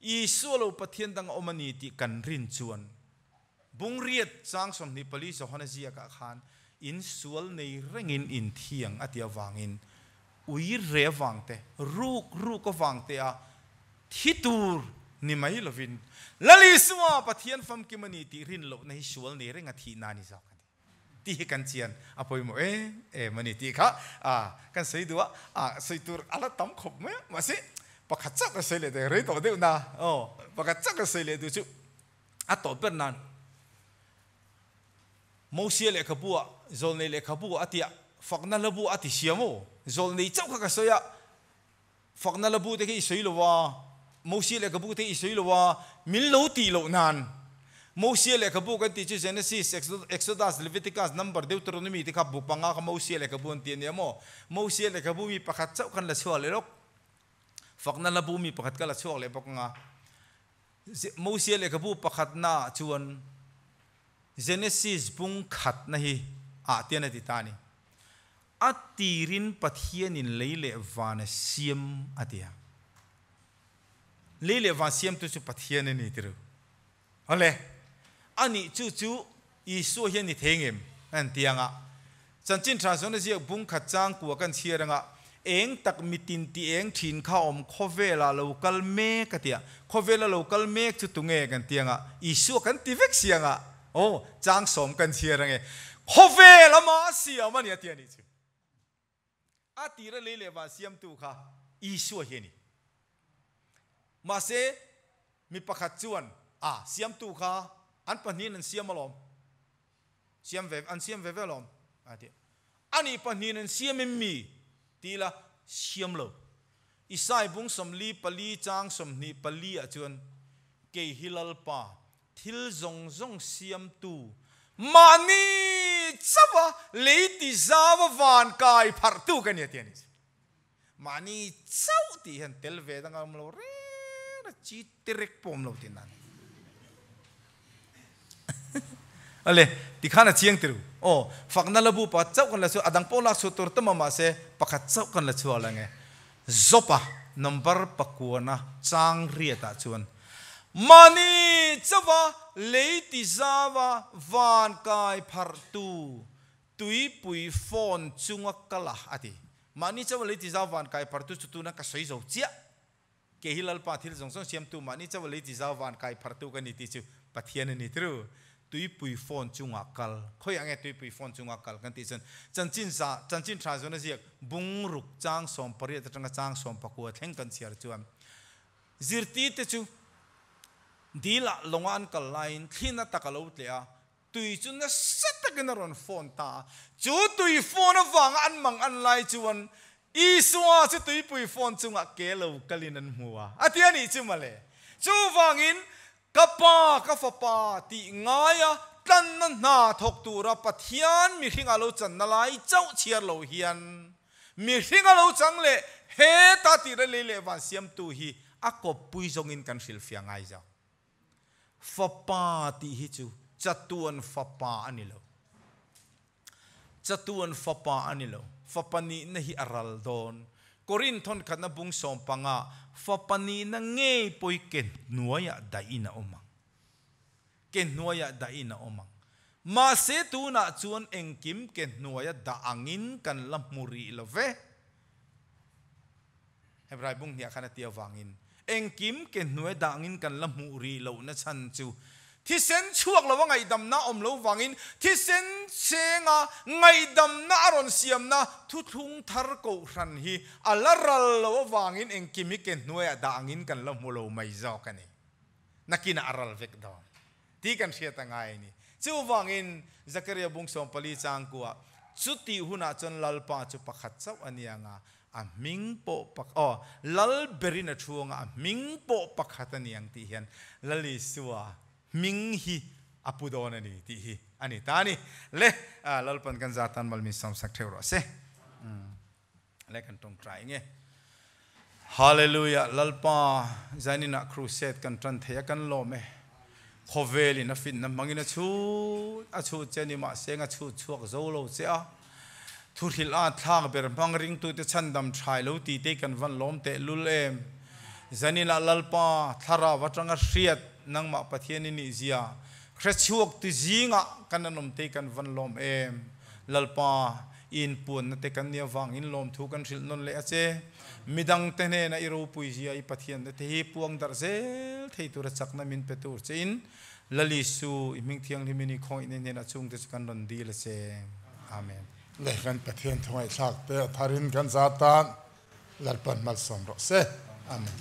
อีส่วนเราปะเทียนดังอมันนี้ตีกันรินจวนบุงเรียดจางสมนิปลีสฮอนเซียกะขานอินส่วนในเร่งอินเทียงอติยวางอินอุยเรวังเตรูก็วังเตอะทิตูร์นิไม่ลวินละลิสว่าปะเทียนฟัมกิมันนี้ตีรินโลในส่วนในเร่งอธินานิสักตีกันเชียนอภัยโมมันนี้ตีค่ะกันใส่ดูว่าใส่ตัวอะไรตั้มขบไหมมาสิปะขัดจักก็ใส่เลยเดี๋ยวเรื่องตัวเดียวนะปะขัดจักก็ใส่เลยดูจู่ต่อเป็นนั้นโมเสียเลยขบัวโซนนี้เลยขบัวอติยฝักนั่นละบัวอติเสียโมโซนนี้เจ้าก็ใส่ฝักนั่นละบัวที่กี่ใส่หรือว่าโมเสียเลยขบัวที่กี่ใส่หรือว่ามิลโลตีโลนานโมเสียเลยขบัวกันที่ชื่อเจเนซิสเอ็กโซดัสเลวิติคัสนัมเบอร์เดวตโรนมีที่ขับบุปังอาขโมเสียเลยขบัวที่เนี่ยโมเสียเลยขบัวมีปะขัดเจ้ากันละชัวเลยลูกฝักนั่นละบัวมีปะขัดกันละชัวเลยปะงาโมเสียเลยขบัวปะขัดน่าชวนเจเนซิสบุงขัดนะฮีเตียนติตานีอัติรินปะเทียนินเลยเลวานเซียมอติยาเลยเลวานเซียมตัวจุปะเทียนนี่ติรูอะไรอันนี้จู่อีสัวเฮียนิเทงเอ็มอันเตียงจันจินทรานส์เนี่ยบุงขัดจางกัวกันเชียร์เองตักมิตินตีเองถิ่นข้าวอมโคเวลาโลกัลเมกเตียโคเวลาโลกัลเมกจุดตรงเงกันเตียงอีสัวกันตีเวกเสียงโอ้จางสมกันเชียร์โคเวลามาเสียมันเนี่ยเตียนี่จูตีระเลยว่าเสียมตูค่ะอีสัวเฮียนี่มาเซมีประคัดจวนเสียมตูค่ะอันปนีนันเสียมมาลมเสียมเวฟอันเสียมเวฟลมอันนี้ปนีนันเสียมมีตีละเสียมโลอีสายบุงสมลีปลีจางสมนีปลีจวนเกยฮิลลปาทิลจงเสียมตูมานีจับเลยติจาววันกายพัดตูกันเนี่ยที่นี่มานีเจ้าที่เห็นเทลเวดังอมโลเร่จิตเร็กปมโลที่นั่นอะไรที่ข้าน่ะเชียงติรู โอ้ฝักนั่นละบุปะเจ้ากันละชัวอดังโปลักสุตุรตมามาเสปะขัดเจ้ากันละชัวละไงจบปะนัมเบอร์ปะกัวนะจางเรียตาชวนมานี่เจ้าว่าเลยติจาวาวันกายพัรตูตุยปุยฟอนจุงกะละอติมานี่เจ้าว่าเลยติจาวันกายพัรตูสุตุนักสวยโจเจียเกฮิลลปาทิลสงสงเสียมตูมานี่เจ้าว่าเลยติจาวันกายพัรตูกันนี่ติจูปะเทียนนี่ตรูตุยปุยฟอนจุงกัลค่อยยังไงตุยปุยฟอนจุงกัลกันติจันจันจินทราจวนเสียบุงรุกจางสมปริยตจังจางสมปะกัวแทงกันเสียจวนจิรตีเตจูดีละลงอันกัลไลน์ที่นัตตะกลาวเตียตุยจุนน่ะสัตตะกันรอนฟอนตาจูตุยฟอนวังอันมังอันไลจวนอีสวาจะตุยปุยฟอนจุงเกลาวกลินันหัวอาทิตย์นี้จุมาเลยจูวังอินกับป้ากับฟ้าตีง่ายตันนั่นนาทกตูระปะเทียนมีทิ้งอาลูจันนลายเจ้าเชียร์โลเฮียนมีทิ้งอาลูจังเล่เฮตาตีระเลวันเสียมตูฮีอากบปุยจงอินกันสิลฟียงไงจ้าฟ้าตีฮิจูจัตุนฟ้าอันนี้โลจัตุนฟ้าอันนี้โลฟ้านี้นั่นฮิอารัลโดนกอรินทอนขันนบุงสมปังะฟ้านี้นั่งเงยปอยเกนนัวยาได้อินาอมังเกนนัวยาได้อินาอมังมาเสตูน่ะชวนเองกิมเกนนัวยาได้อังินกันลำมุรีลเวเฮบรายบุงเนียขันเตียวังอินเองกิมเกนนัวยาได้อังินกันลำมุรีลนั่นฉันจูที่เส้นช่วงเราว่าไงดำน้าอมเราวังอินที่เส้นเชงะไงดำน้าอรอนเสียมนะทุทุงทาร์กูรันฮีอัลลารัลเราว่าวังอินเองกิมิเกนนัวยด่างอินกันละมุโลไม่เจ้ากันนี่นักกินอารัลเวกดอนที่กันเสียตั้งไงนี่จู่วังอินซักเรียบุงสมปลีจางกัวจุดที่หุ่นจนลัลปาจุปักขัดเจ้าอันยังอ่ะมิงโปปักอ๋อลัลเบรินช่วงอ่ะมิงโปปักขัดอันยังที่เห็นลัลิสัวมิงฮีอปุโดนนี่ที่ฮีอันนี้ตานี่เล่ลัลปันกันจัตันมัลมิสามสักเท่าไรเสเล่กันตรงใจเงี้ยฮาเลลูยาลัลปาจานี่นักครูเซตกันตรันเทียกันลมโคเวลินัฟินนัมังอินชูเจนี่มาเสียงชูชวกโซโลเสียทุริลอาทางเบรมังริงตุเตชันดำชายลูตีเตกันวันลมเตลุเลมจานี่นักลัลปาทาราวัตรังเชียดนังมาปะเทียนินิเซียคริสชวกติจิงะกันนมเตกันวันลมลัลปาอินปูนนเตกันเนียวังอินลมทุกันสิลนนเลเจมิดังเตเนนะอิรูปุยเซียอิปะเทียนเตฮีปวงดาร์เซลเทตุระจักนามินเปตูร์เจอินลลิสูอิมิงเทียงลิมินิคอยเนเนนะจุงเตสกันนนดีเลเซอาเมนเลกันปะเทียนทำไมชักเตะทารินกันซาตานลัลปันมัลสมรสอาเมน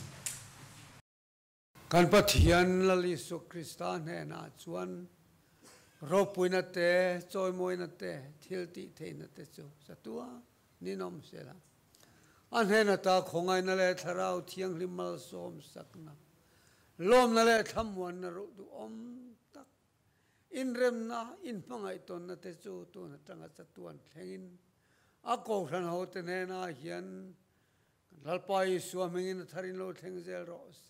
กันปะเทียนลลิสุคริสตานเฮน่าชวนรบปุยนัตเตจอยมวยนัตเตทิลติเทนัตเตจูสัตัวนินอมเสละอันเฮนตาคงไงนั่นแหละทาราวเทียงริมัลสมสักนะลมนั่นแหละทำวันนรุดูอมตักอินเรมนะอินพังไอตนนัตเตจูตัวนัตังสัตวันแทงินอากูทันหัวเตเนน่าเฮียนลัลปายสวามิงินทารินโลแทงเซลโรเซ